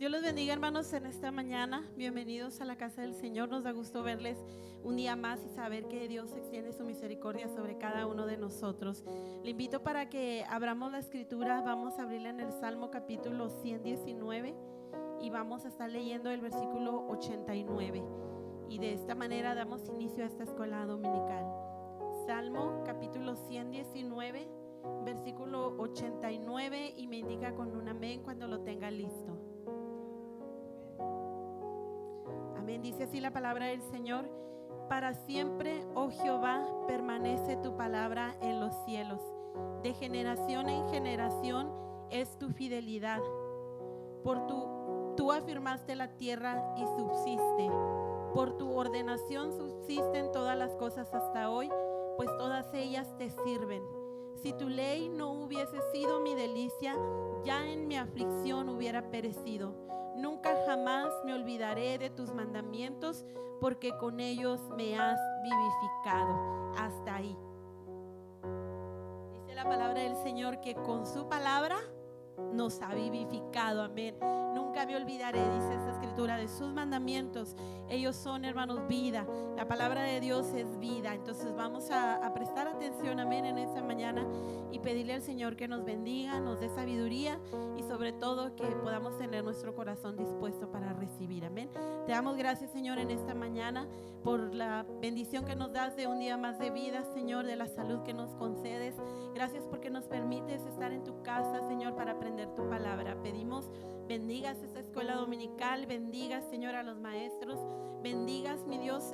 Dios los bendiga, hermanos, en esta mañana. Bienvenidos a la casa del Señor. Nos da gusto verles un día más y saber que Dios extiende su misericordia sobre cada uno de nosotros. Le invito para que abramos la escritura. Vamos a abrirla en el Salmo capítulo 119 y vamos a estar leyendo el versículo 89. Y de esta manera damos inicio a esta escuela dominical. Salmo capítulo 119, versículo 89, y me indica con un amén cuando lo tenga listo. Amén. Dice así la palabra del Señor: para siempre, oh Jehová, permanece tu palabra en los cielos. De generación en generación es tu fidelidad. Tú afirmaste la tierra y subsiste. Por tu ordenación subsisten todas las cosas hasta hoy, pues todas ellas te sirven. Si tu ley no hubiese sido mi delicia, ya en mi aflicción hubiera perecido. Nunca jamás me olvidaré de tus mandamientos, porque con ellos me has vivificado. Hasta ahí. Dice la palabra del Señor que con su palabra nos ha vivificado. Amén. Nunca me olvidaré, dice esta escritura, de sus mandamientos. Ellos son, hermanos, vida. La palabra de Dios es vida. Entonces vamos a prestar atención, amén, en esta mañana y pedirle al Señor que nos bendiga, nos dé sabiduría y sobre todo que podamos tener nuestro corazón dispuesto para recibir. Amén. Te damos gracias, Señor, en esta mañana por la bendición que nos das de un día más de vida, Señor, de la salud que nos concedes. Gracias porque nos permites estar en tu casa, Señor, para aprender tu palabra. Pedimos bendigas esta escuela dominical, bendigas, Señor, a los maestros, bendigas, mi Dios,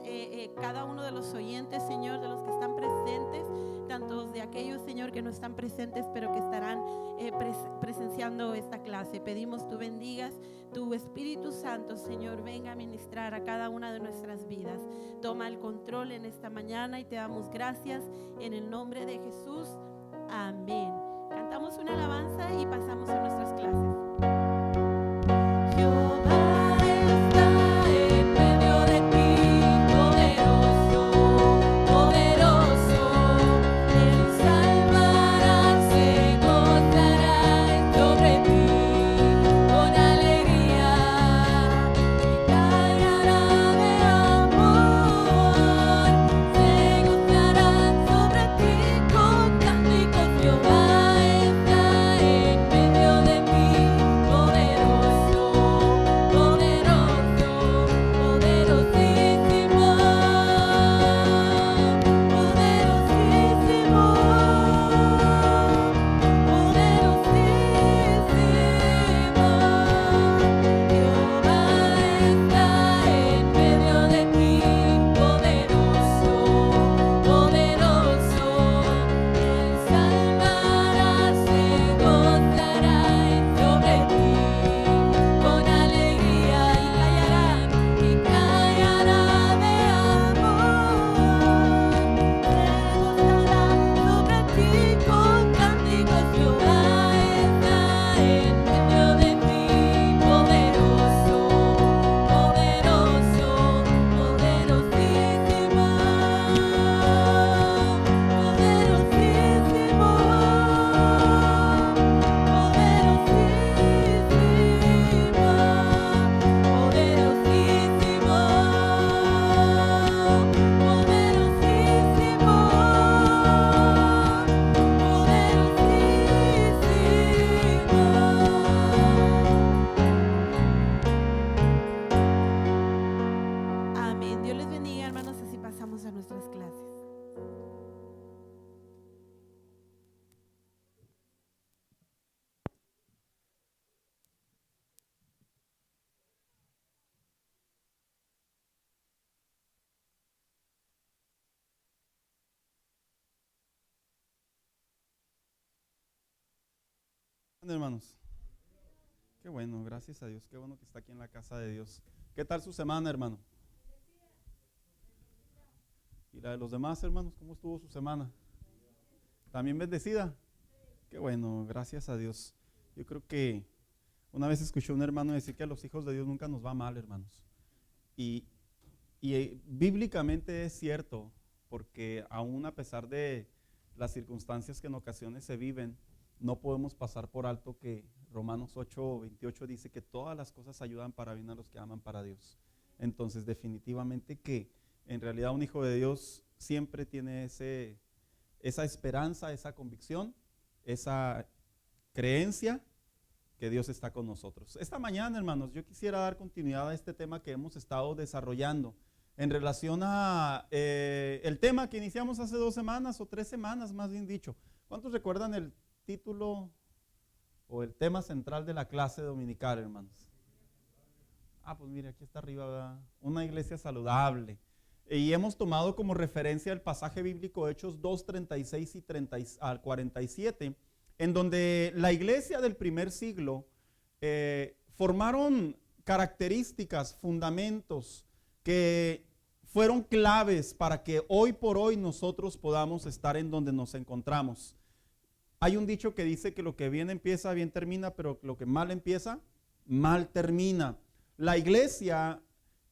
cada uno de los oyentes, Señor, de los que están presentes, tantos de aquellos, Señor, que no están presentes, pero que estarán presenciando esta clase. Pedimos tú bendigas, tu Espíritu Santo, Señor, venga a ministrar a cada una de nuestras vidas. Toma el control en esta mañana y te damos gracias en el nombre de Jesús. Amén. Cantamos una alabanza y pasamos a nuestras clases. Jehová está en medio de ti, poderoso, poderoso. Él salvará, se gozará sobre ti con alegría y callará de amor. Se gozará sobre ti con cánticos. Jehová está en medio de ti, poderoso, poderoso, poderosísimo, poderosísimo, poderosísimo. Jehová está en medio de ti, poderoso, poderoso. Él salvará, se gozará sobre ti con alegría y callará de amor. Se gozará sobre ti con cánticos. Jehová está en medio de ti, poderoso, poderoso, poderosísimo, poderosísimo, poderosísimo, poderosísimo, Amén. Dios les bendiga, hermanos, así pasamos a nuestras clases. Hermanos, qué bueno, gracias a Dios, qué bueno que está aquí en la casa de Dios. ¿Qué tal su semana, hermano? ¿Y la de los demás, hermanos? ¿Cómo estuvo su semana? ¿También bendecida? Qué bueno, gracias a Dios. Yo creo que una vez escuché a un hermano decir que a los hijos de Dios nunca nos va mal, hermanos. Y bíblicamente es cierto, porque aún a pesar de las circunstancias que en ocasiones se viven, no podemos pasar por alto que Romanos 8:28 dice que todas las cosas ayudan para bien a los que aman para Dios. Entonces, definitivamente que en realidad un hijo de Dios siempre tiene esa esperanza, esa convicción, esa creencia que Dios está con nosotros. Esta mañana, hermanos, yo quisiera dar continuidad a este tema que hemos estado desarrollando en relación a el tema que iniciamos hace 2 semanas o 3 semanas, más bien dicho. ¿Cuántos recuerdan el título o el tema central de la clase dominical, hermanos? Pues mire, aquí está arriba, ¿verdad? Una iglesia saludable. Y hemos tomado como referencia el pasaje bíblico Hechos 2:36 y 47, en donde la iglesia del primer siglo formaron características, fundamentos que fueron claves para que hoy por hoy nosotros podamos estar en donde nos encontramos. Hay un dicho que dice que lo que bien empieza, bien termina, pero lo que mal empieza, mal termina. La iglesia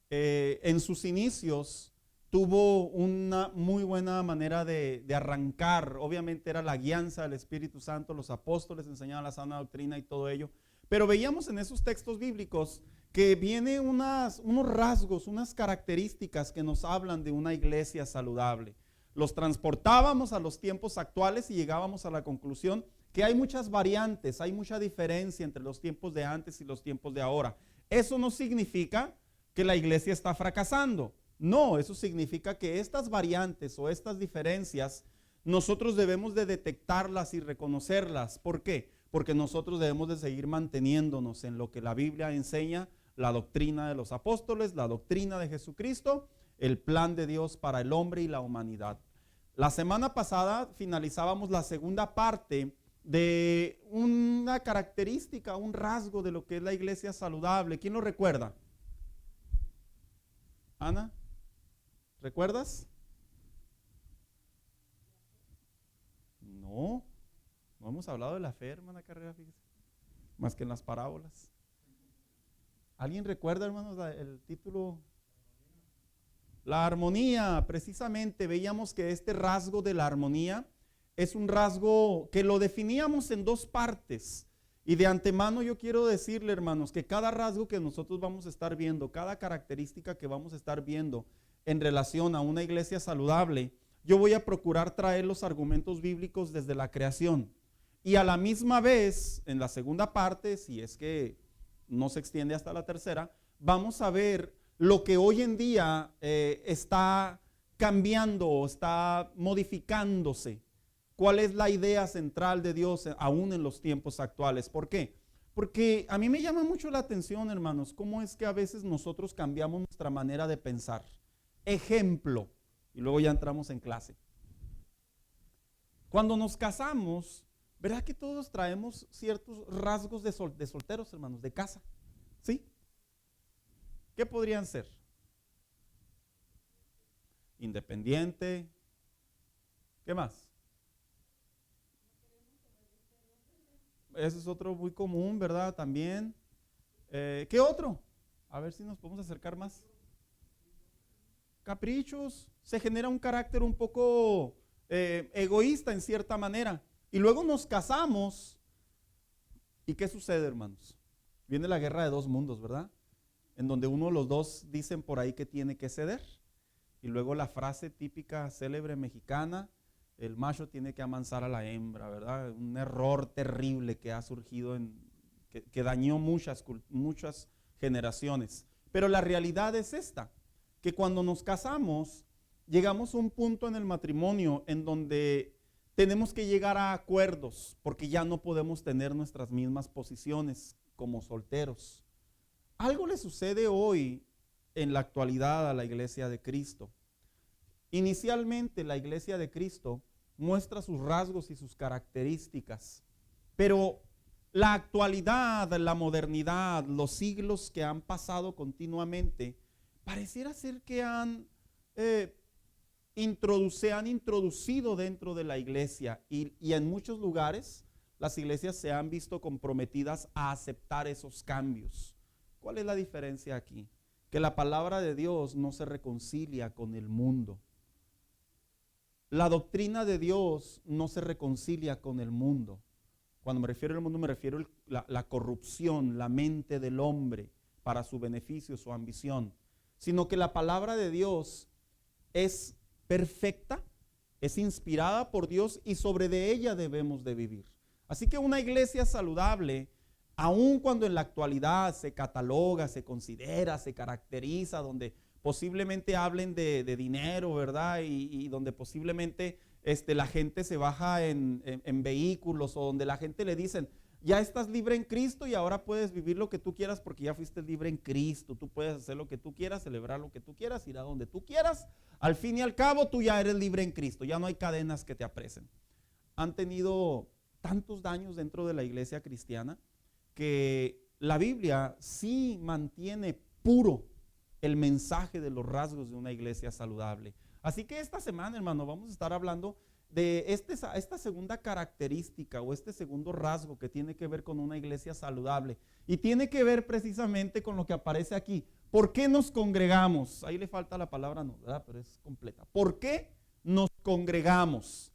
en sus inicios tuvo una muy buena manera de arrancar. Obviamente era la guianza del Espíritu Santo, los apóstoles enseñaban la sana doctrina y todo ello. Pero veíamos en esos textos bíblicos que vienen unos rasgos, unas características que nos hablan de una iglesia saludable. Los transportábamos a los tiempos actuales y llegábamos a la conclusión que hay muchas variantes, hay mucha diferencia entre los tiempos de antes y los tiempos de ahora. Eso no significa que la iglesia está fracasando. No, eso significa que estas variantes o estas diferencias nosotros debemos de detectarlas y reconocerlas. ¿Por qué? Porque nosotros debemos de seguir manteniéndonos en lo que la Biblia enseña, la doctrina de los apóstoles, la doctrina de Jesucristo, el plan de Dios para el hombre y la humanidad. La semana pasada finalizábamos la segunda parte de una característica, un rasgo de lo que es la iglesia saludable. ¿Quién lo recuerda? Ana, ¿recuerdas? No hemos hablado de la fe, hermana Carrera, fíjese, más que en las parábolas. ¿Alguien recuerda, hermanos, el título? La armonía. Precisamente veíamos que este rasgo de la armonía es un rasgo que lo definíamos en 2 partes. Y de antemano yo quiero decirle, hermanos, que cada rasgo que nosotros vamos a estar viendo, cada característica que vamos a estar viendo en relación a una iglesia saludable, yo voy a procurar traer los argumentos bíblicos desde la creación. Y a la misma vez, en la segunda parte, si es que no se extiende hasta la tercera, vamos a ver lo que hoy en día está cambiando, está modificándose. ¿Cuál es la idea central de Dios aún en los tiempos actuales? ¿Por qué? Porque a mí me llama mucho la atención, hermanos, cómo es que a veces nosotros cambiamos nuestra manera de pensar. Ejemplo, y luego ya entramos en clase. Cuando nos casamos, ¿verdad que todos traemos ciertos rasgos de solteros, hermanos, de casa? ¿Sí? ¿Qué podrían ser? Independiente. ¿Qué más? Ese es otro muy común, ¿verdad? También. ¿Qué otro? A ver si nos podemos acercar más. Caprichos. Se genera un carácter un poco egoísta en cierta manera. Y luego nos casamos. ¿Y qué sucede, hermanos? Viene la guerra de 2 mundos, ¿verdad? En donde uno de los dos dicen por ahí que tiene que ceder. Y luego la frase típica, célebre mexicana, el macho tiene que amansar a la hembra, ¿verdad? Un error terrible que ha surgido, que dañó muchas generaciones. Pero la realidad es esta, que cuando nos casamos, llegamos a un punto en el matrimonio en donde tenemos que llegar a acuerdos, porque ya no podemos tener nuestras mismas posiciones como solteros. Algo le sucede hoy en la actualidad a la iglesia de Cristo. Inicialmente la iglesia de Cristo muestra sus rasgos y sus características, pero la actualidad, la modernidad, los siglos que han pasado continuamente, pareciera ser que han introducido dentro de la iglesia y en muchos lugares las iglesias se han visto comprometidas a aceptar esos cambios. ¿Cuál es la diferencia aquí? Que la palabra de Dios no se reconcilia con el mundo. La doctrina de Dios no se reconcilia con el mundo. Cuando me refiero al mundo, me refiero a la corrupción, la mente del hombre para su beneficio, su ambición. Sino que la palabra de Dios es perfecta, es inspirada por Dios y sobre de ella debemos de vivir. Así que una iglesia saludable, aun cuando en la actualidad se cataloga, se considera, se caracteriza, donde posiblemente hablen de dinero, ¿verdad? Y donde posiblemente la gente se baja en vehículos, o donde la gente le dicen, ya estás libre en Cristo y ahora puedes vivir lo que tú quieras porque ya fuiste libre en Cristo. Tú puedes hacer lo que tú quieras, celebrar lo que tú quieras, ir a donde tú quieras. Al fin y al cabo, tú ya eres libre en Cristo. Ya no hay cadenas que te apresen. Han tenido tantos daños dentro de la iglesia cristiana que la Biblia sí mantiene puro el mensaje de los rasgos de una iglesia saludable. Así que esta semana, hermano, vamos a estar hablando de esta segunda característica o este segundo rasgo que tiene que ver con una iglesia saludable. Y tiene que ver precisamente con lo que aparece aquí. ¿Por qué nos congregamos? Ahí le falta la palabra, no, ¿verdad? Pero es completa. ¿Por qué nos congregamos?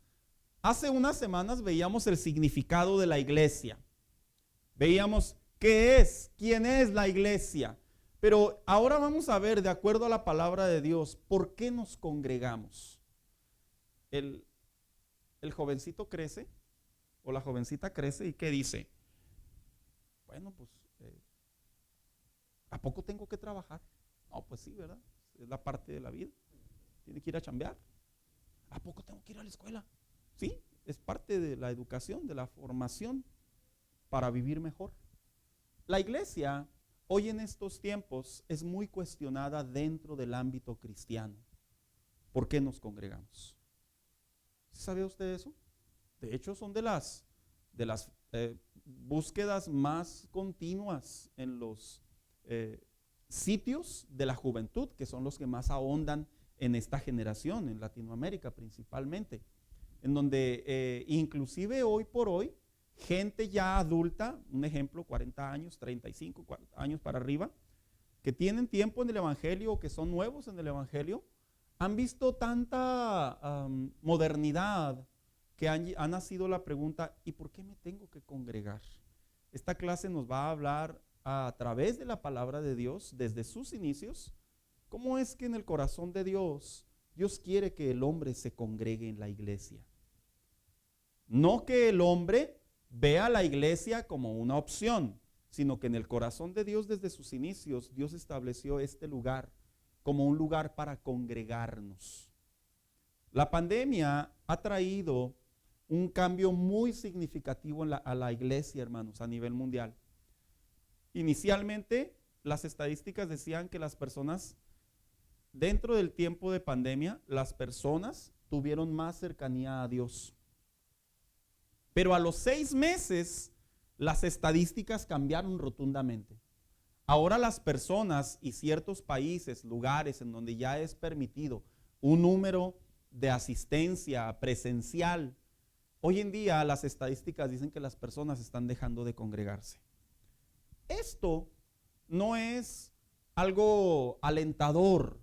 Hace unas semanas veíamos el significado de la iglesia. Veíamos qué es, quién es la iglesia. Pero ahora vamos a ver, de acuerdo a la palabra de Dios, ¿por qué nos congregamos? El jovencito crece, o la jovencita crece, ¿y qué dice? Bueno, pues, ¿a poco tengo que trabajar? No, pues sí, ¿verdad? Es la parte de la vida. Tiene que ir a chambear. ¿A poco tengo que ir a la escuela? Sí, es parte de la educación, de la formación para vivir mejor. La iglesia hoy en estos tiempos es muy cuestionada dentro del ámbito cristiano. ¿Por qué nos congregamos? ¿Sabe usted eso? De hecho, son de las búsquedas más continuas en los sitios de la juventud, que son los que más ahondan en esta generación, en Latinoamérica principalmente, en donde inclusive hoy por hoy, gente ya adulta, un ejemplo, 40 años, 35 años para arriba, que tienen tiempo en el evangelio, que son nuevos en el evangelio, han visto tanta modernidad que ha nacido la pregunta, ¿y por qué me tengo que congregar? Esta clase nos va a hablar a través de la palabra de Dios, desde sus inicios, cómo es que en el corazón de Dios, Dios quiere que el hombre se congregue en la iglesia. No que el hombre vea la iglesia como una opción, sino que en el corazón de Dios desde sus inicios, Dios estableció este lugar como un lugar para congregarnos. La pandemia ha traído un cambio muy significativo a la iglesia, hermanos, a nivel mundial. Inicialmente, las estadísticas decían que las personas, dentro del tiempo de pandemia, las personas tuvieron más cercanía a Dios. Pero a los 6 meses, las estadísticas cambiaron rotundamente. Ahora las personas y ciertos países, lugares en donde ya es permitido un número de asistencia presencial, hoy en día las estadísticas dicen que las personas están dejando de congregarse. Esto no es algo alentador,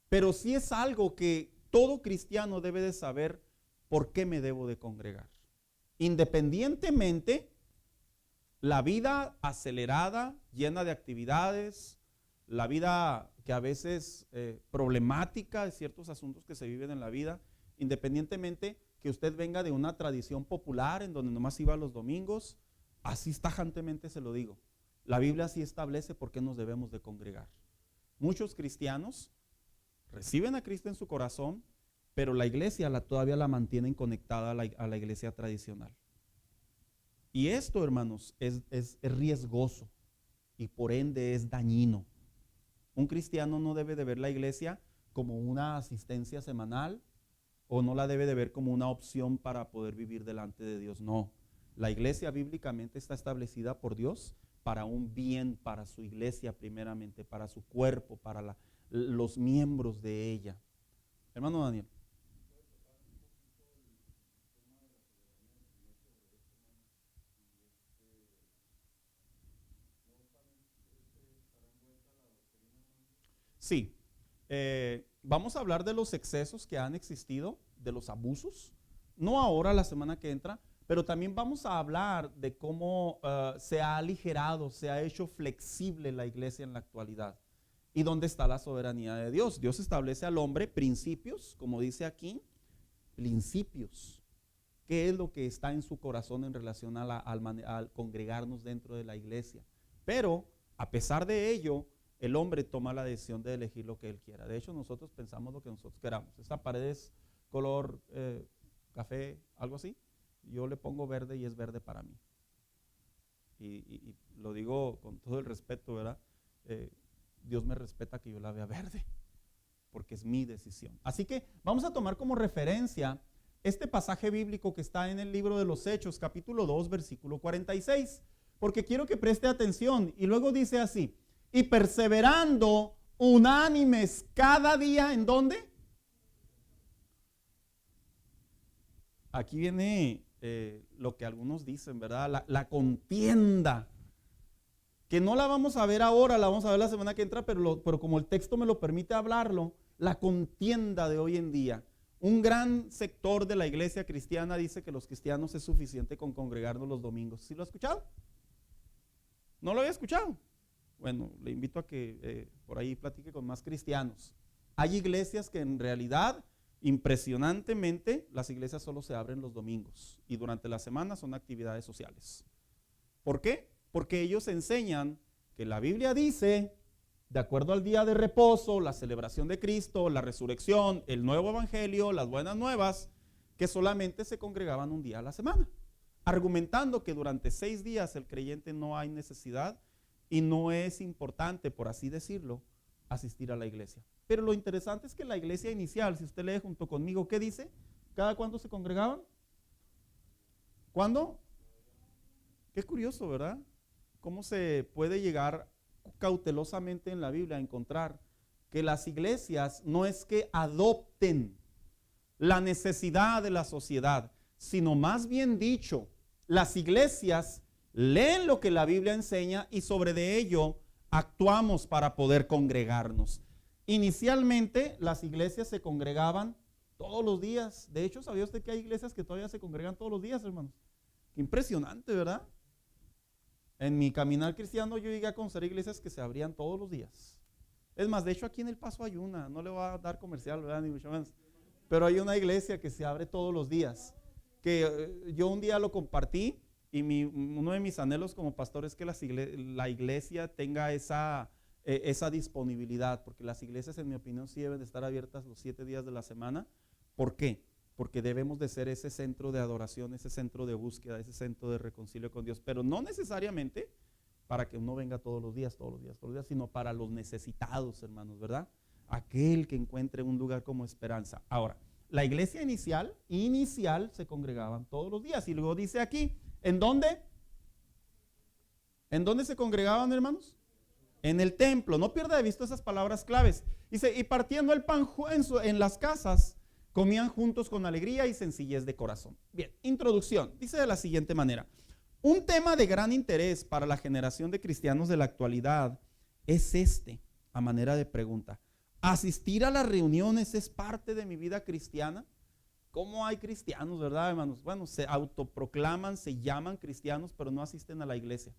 pero sí es algo que todo cristiano debe de saber por qué me debo de congregar. Independientemente, la vida acelerada, llena de actividades, la vida que a veces problemática de ciertos asuntos que se viven en la vida, independientemente que usted venga de una tradición popular en donde nomás iba los domingos, así tajantemente se lo digo. La Biblia sí establece por qué nos debemos de congregar. Muchos cristianos reciben a Cristo en su corazón, pero la iglesia todavía la mantienen conectada a la iglesia tradicional. Y esto, hermanos, es riesgoso y por ende es dañino. Un cristiano no debe de ver la iglesia como una asistencia semanal o no la debe de ver como una opción para poder vivir delante de Dios. No, la iglesia bíblicamente está establecida por Dios para un bien, para su iglesia primeramente, para su cuerpo, para los miembros de ella. Hermano Daniel. Sí, vamos a hablar de los excesos que han existido, de los abusos, no ahora, la semana que entra, pero también vamos a hablar de cómo se ha aligerado, se ha hecho flexible la iglesia en la actualidad. ¿Y dónde está la soberanía de Dios? Dios establece al hombre principios, como dice aquí, principios. ¿Qué es lo que está en su corazón en relación al congregarnos dentro de la iglesia? Pero a pesar de ello, el hombre toma la decisión de elegir lo que él quiera. De hecho, nosotros pensamos lo que nosotros queramos. Esta pared es color café, algo así. Yo le pongo verde y es verde para mí. Y lo digo con todo el respeto, ¿verdad? Dios me respeta que yo la vea verde, porque es mi decisión. Así que vamos a tomar como referencia este pasaje bíblico que está en el libro de los Hechos, capítulo 2, versículo 46, porque quiero que preste atención. Y luego dice así: y perseverando unánimes cada día, ¿en dónde? Aquí viene lo que algunos dicen, ¿verdad? La contienda, que no la vamos a ver ahora, la vamos a ver la semana que entra, pero como el texto me lo permite hablarlo, la contienda de hoy en día. Un gran sector de la iglesia cristiana dice que los cristianos es suficiente con congregarnos los domingos. ¿Sí lo ha escuchado? ¿No lo había escuchado? Bueno, le invito a que por ahí platique con más cristianos. Hay iglesias que en realidad, impresionantemente, las iglesias solo se abren los domingos y durante la semana son actividades sociales. ¿Por qué? Porque ellos enseñan que la Biblia dice, de acuerdo al día de reposo, la celebración de Cristo, la resurrección, el nuevo evangelio, las buenas nuevas, que solamente se congregaban un día a la semana, argumentando que durante 6 días el creyente no hay necesidad y no es importante, por así decirlo, asistir a la iglesia. Pero lo interesante es que la iglesia inicial, si usted lee junto conmigo, ¿qué dice? ¿Cada cuándo se congregaban? ¿Cuándo? Qué curioso, ¿verdad? Cómo se puede llegar cautelosamente en la Biblia a encontrar que las iglesias no es que adopten la necesidad de la sociedad, sino más bien dicho, las iglesias leen lo que la Biblia enseña y sobre de ello actuamos para poder congregarnos. Inicialmente las iglesias se congregaban todos los días. De hecho, ¿sabía usted que hay iglesias que todavía se congregan todos los días, hermanos? Qué impresionante, ¿verdad? En mi caminar cristiano yo llegué a conocer iglesias que se abrían todos los días. Es más, de hecho aquí en El Paso hay una, no le voy a dar comercial, ¿verdad? Ni mucho menos. Pero hay una iglesia que se abre todos los días. Que yo un día lo compartí y uno de mis anhelos como pastor es que la iglesia tenga esa disponibilidad, porque las iglesias, en mi opinión, sí deben de estar abiertas los 7 días de la semana. ¿Por qué? Porque debemos de ser ese centro de adoración, ese centro de búsqueda, ese centro de reconcilio con Dios, pero no necesariamente para que uno venga todos los días, sino para los necesitados, hermanos, ¿verdad? Aquel que encuentre un lugar como esperanza. Ahora, la iglesia inicial se congregaban todos los días, y luego dice aquí, ¿en dónde? ¿En dónde se congregaban, hermanos? En el templo. No pierda de vista esas palabras claves. Dice, y partiendo el pan en las casas, comían juntos con alegría y sencillez de corazón. Bien, introducción. Dice de la siguiente manera: un tema de gran interés para la generación de cristianos de la actualidad es a manera de pregunta: ¿asistir a las reuniones es parte de mi vida cristiana? ¿Cómo hay cristianos, verdad, hermanos? Bueno, se autoproclaman, se llaman cristianos, pero no asisten a la iglesia.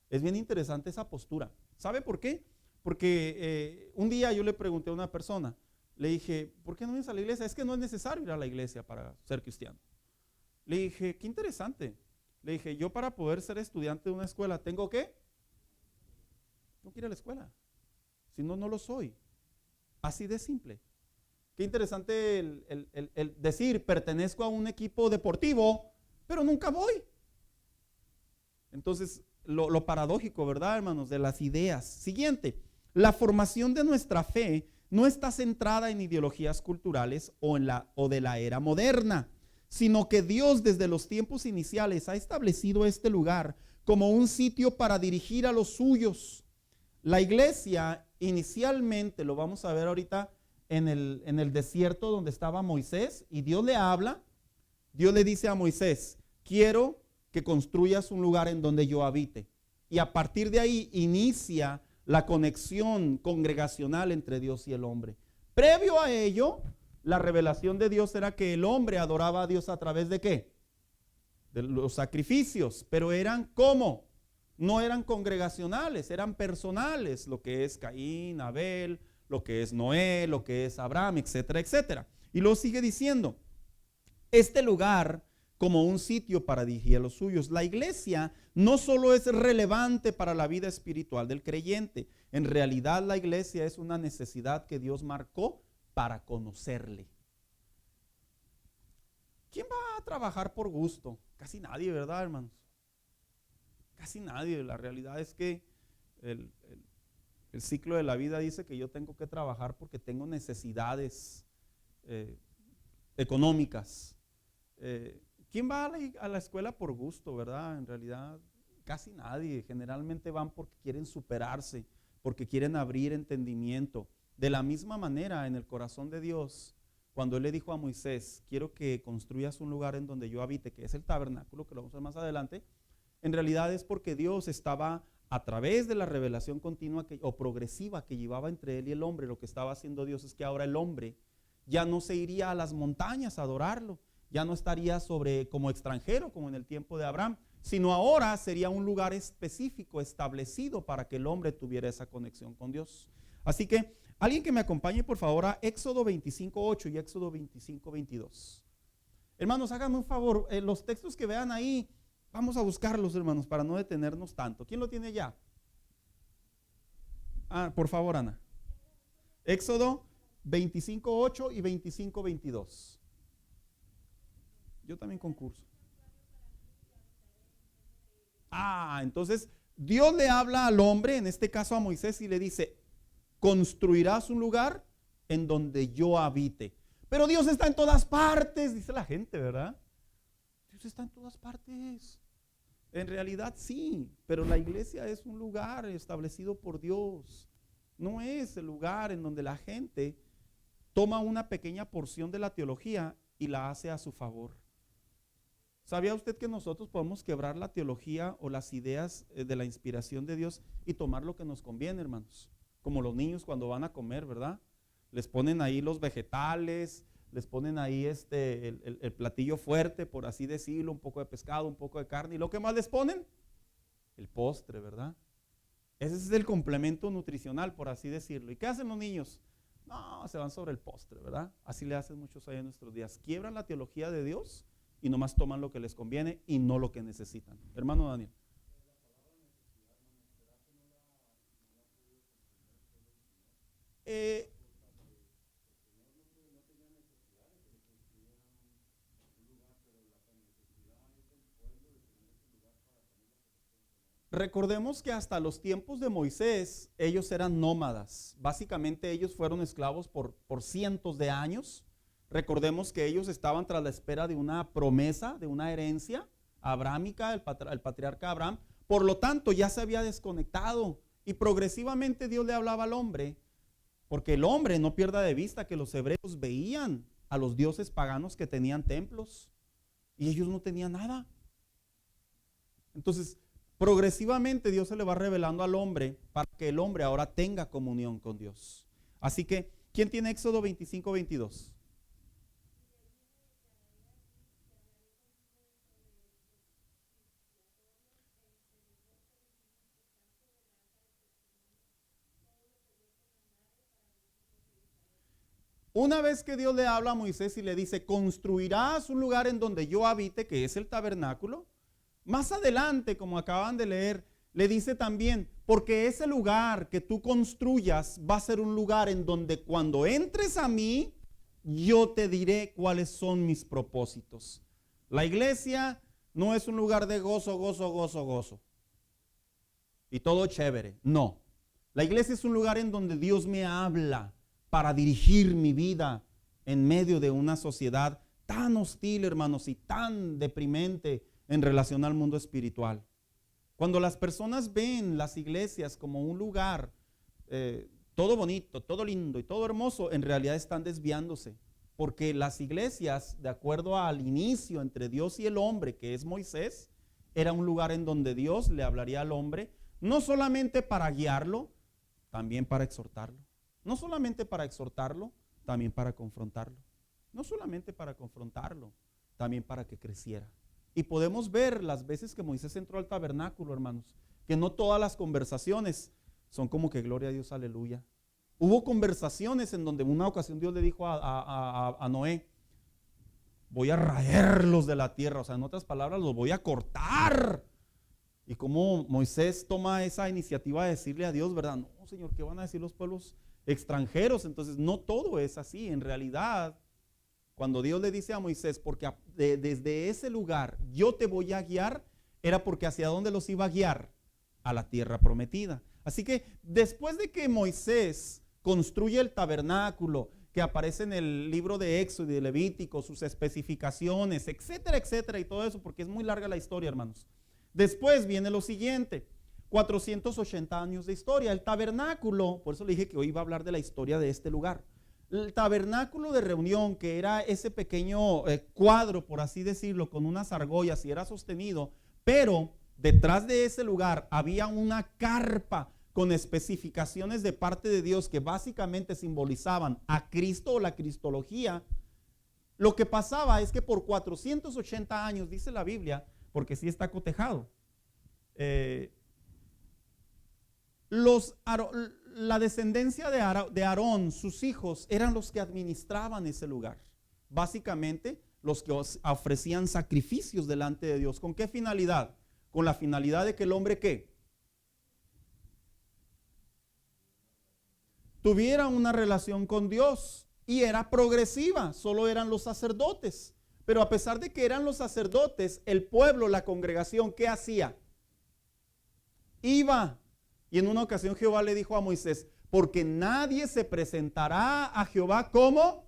Es bien interesante esa postura. ¿Sabe por qué? Porque un día yo le pregunté a una persona, le dije, ¿por qué no vienes a la iglesia? Es que no es necesario ir a la iglesia para ser cristiano. Le dije, qué interesante. Le dije, yo para poder ser estudiante de una escuela, ¿tengo qué? Tengo que ir a la escuela. Si no, no lo soy. Así de simple. Qué interesante el decir, pertenezco a un equipo deportivo, pero nunca voy. Entonces, lo paradójico, ¿verdad, hermanos? De las ideas. Siguiente, la formación de nuestra fe no está centrada en ideologías culturales o de la era moderna, sino que Dios desde los tiempos iniciales ha establecido este lugar como un sitio para dirigir a los suyos. La iglesia inicialmente, lo vamos a ver ahorita, en el desierto donde estaba Moisés, y Dios le habla. Dios le dice a Moisés, quiero que construyas un lugar en donde yo habite. Y a partir de ahí inicia la conexión congregacional entre Dios y el hombre. Previo a ello, la revelación de Dios era que el hombre adoraba a Dios a través de ¿qué? de los sacrificios, pero eran ¿cómo? No eran congregacionales, eran personales, lo que es Caín, Abel, lo que es Noé, lo que es Abraham, etcétera, etcétera. Y luego sigue diciendo, este lugar como un sitio para dirigir a los suyos. La iglesia no solo es relevante para la vida espiritual del creyente, en realidad la iglesia es una necesidad que Dios marcó para conocerle. ¿Quién va a trabajar por gusto? Casi nadie, ¿verdad, hermanos? Casi nadie. La realidad es que el ciclo de la vida dice que yo tengo que trabajar porque tengo necesidades económicas. ¿Quién va a la escuela por gusto, verdad? En realidad, casi nadie. Generalmente van porque quieren superarse, porque quieren abrir entendimiento. De la misma manera, en el corazón de Dios, cuando Él le dijo a Moisés, quiero que construyas un lugar en donde yo habite, que es el tabernáculo, que lo vamos a ver más adelante, en realidad es porque Dios estaba a través de la revelación continua o progresiva que llevaba entre Él y el hombre. Lo que estaba haciendo Dios es que ahora el hombre ya no se iría a las montañas a adorarlo, ya no estaría como extranjero como en el tiempo de Abraham, sino ahora sería un lugar específico establecido para que el hombre tuviera esa conexión con Dios. Así que alguien que me acompañe por favor a Éxodo 25:8 y Éxodo 25:22. Hermanos, háganme un favor, los textos que vean ahí, vamos a buscarlos, hermanos, para no detenernos tanto. ¿Quién lo tiene ya? Por favor, Ana. Éxodo 25:8 y 25:22. Yo también concurso. Entonces Dios le habla al hombre, en este caso a Moisés, y le dice, construirás un lugar en donde yo habite. Pero Dios está en todas partes, dice la gente, ¿verdad? Dios está en todas partes. En realidad sí, pero la iglesia es un lugar establecido por Dios. No es el lugar en donde la gente toma una pequeña porción de la teología y la hace a su favor. ¿Sabía usted que nosotros podemos quebrar la teología o las ideas de la inspiración de Dios y tomar lo que nos conviene, hermanos? Como los niños cuando van a comer, ¿verdad? Les ponen ahí los vegetales, les ponen ahí el platillo fuerte, por así decirlo, un poco de pescado, un poco de carne, y lo que más les ponen, el postre, ¿verdad? Ese es el complemento nutricional, por así decirlo. ¿Y qué hacen los niños? No, se van sobre el postre, ¿verdad? Así le hacen muchos ahí en nuestros días. Quiebran la teología de Dios y nomás toman lo que les conviene y no lo que necesitan. Hermano Daniel. Recordemos que hasta los tiempos de Moisés ellos eran nómadas. Básicamente ellos fueron esclavos por cientos de años. Recordemos que ellos estaban tras la espera de una promesa, de una herencia abrámica, el patriarca Abraham. Por lo tanto, ya se había desconectado y progresivamente Dios le hablaba al hombre, porque el hombre no pierda de vista que los hebreos veían a los dioses paganos que tenían templos y ellos no tenían nada. Entonces, progresivamente Dios se le va revelando al hombre para que el hombre ahora tenga comunión con Dios. Así que, ¿quién tiene Éxodo 25:22? Una vez que Dios le habla a Moisés y le dice, construirás un lugar en donde yo habite, que es el tabernáculo. Más adelante, como acaban de leer, le dice también, porque ese lugar que tú construyas va a ser un lugar en donde cuando entres a mí, yo te diré cuáles son mis propósitos. La iglesia no es un lugar de gozo, gozo, gozo, gozo. Y todo chévere. No. La iglesia es un lugar en donde Dios me habla para dirigir mi vida en medio de una sociedad tan hostil, hermanos, y tan deprimente en relación al mundo espiritual. Cuando las personas ven las iglesias como un lugar todo bonito, todo lindo y todo hermoso, en realidad están desviándose. Porque las iglesias, de acuerdo al inicio entre Dios y el hombre, que es Moisés, era un lugar en donde Dios le hablaría al hombre, no solamente para guiarlo, también para exhortarlo. No solamente para exhortarlo, también para confrontarlo. No solamente para confrontarlo, también para que creciera. Y podemos ver las veces que Moisés entró al tabernáculo, hermanos, que no todas las conversaciones son como que gloria a Dios, aleluya. Hubo conversaciones en donde una ocasión Dios le dijo a Noé, voy a raerlos de la tierra, o sea, en otras palabras, los voy a cortar. Y como Moisés toma esa iniciativa de decirle a Dios, ¿verdad? No, Señor, ¿qué van a decir los pueblos extranjeros? Entonces, no todo es así. En realidad, cuando Dios le dice a Moisés, porque desde ese lugar yo te voy a guiar, era porque hacia dónde los iba a guiar, a la tierra prometida. Así que después de que Moisés construye el tabernáculo, que aparece en el libro de Éxodo y de Levítico, sus especificaciones, etcétera, etcétera, y todo eso, porque es muy larga la historia, hermanos. Después viene lo siguiente, 480 años de historia. El tabernáculo, por eso le dije que hoy iba a hablar de la historia de este lugar. El tabernáculo de reunión, que era ese pequeño cuadro, por así decirlo, con unas argollas y era sostenido, pero detrás de ese lugar había una carpa con especificaciones de parte de Dios que básicamente simbolizaban a Cristo o la cristología. Lo que pasaba es que por 480 años, dice la Biblia, porque sí está cotejado, la descendencia de Aarón, sus hijos, eran los que administraban ese lugar. Básicamente, los que ofrecían sacrificios delante de Dios. ¿Con qué finalidad? Con la finalidad de que el hombre, ¿qué? Tuviera una relación con Dios, y era progresiva, solo eran los sacerdotes. Pero a pesar de que eran los sacerdotes, el pueblo, la congregación, ¿qué hacía? Iba. Y en una ocasión Jehová le dijo a Moisés, porque nadie se presentará a Jehová como.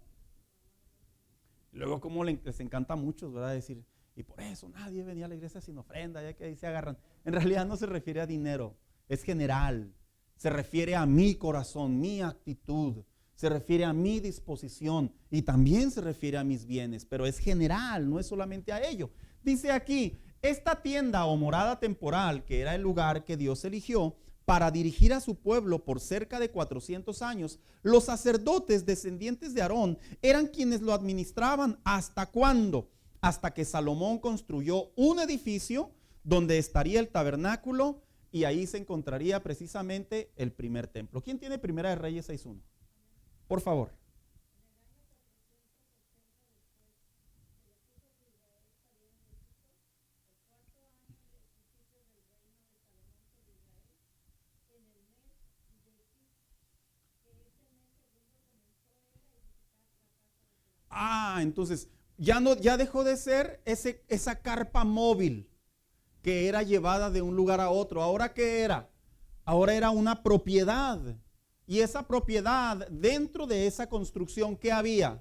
Luego como les encanta a muchos, ¿verdad? Decir, y por eso nadie venía a la iglesia sin ofrenda, ya que ahí se agarran. En realidad no se refiere a dinero, es general. Se refiere a mi corazón, mi actitud. Se refiere a mi disposición y también se refiere a mis bienes, pero es general, no es solamente a ello. Dice aquí, esta tienda o morada temporal, que era el lugar que Dios eligió para dirigir a su pueblo por cerca de 400 años, los sacerdotes descendientes de Aarón eran quienes lo administraban. ¿Hasta cuándo? Hasta que Salomón construyó un edificio donde estaría el tabernáculo y ahí se encontraría precisamente el primer templo. ¿Quién tiene Primera de Reyes 6:1? Por favor. Entonces ya dejó de ser esa carpa móvil que era llevada de un lugar a otro. ¿Ahora qué era? Ahora era una propiedad. Y esa propiedad, dentro de esa construcción, ¿qué había?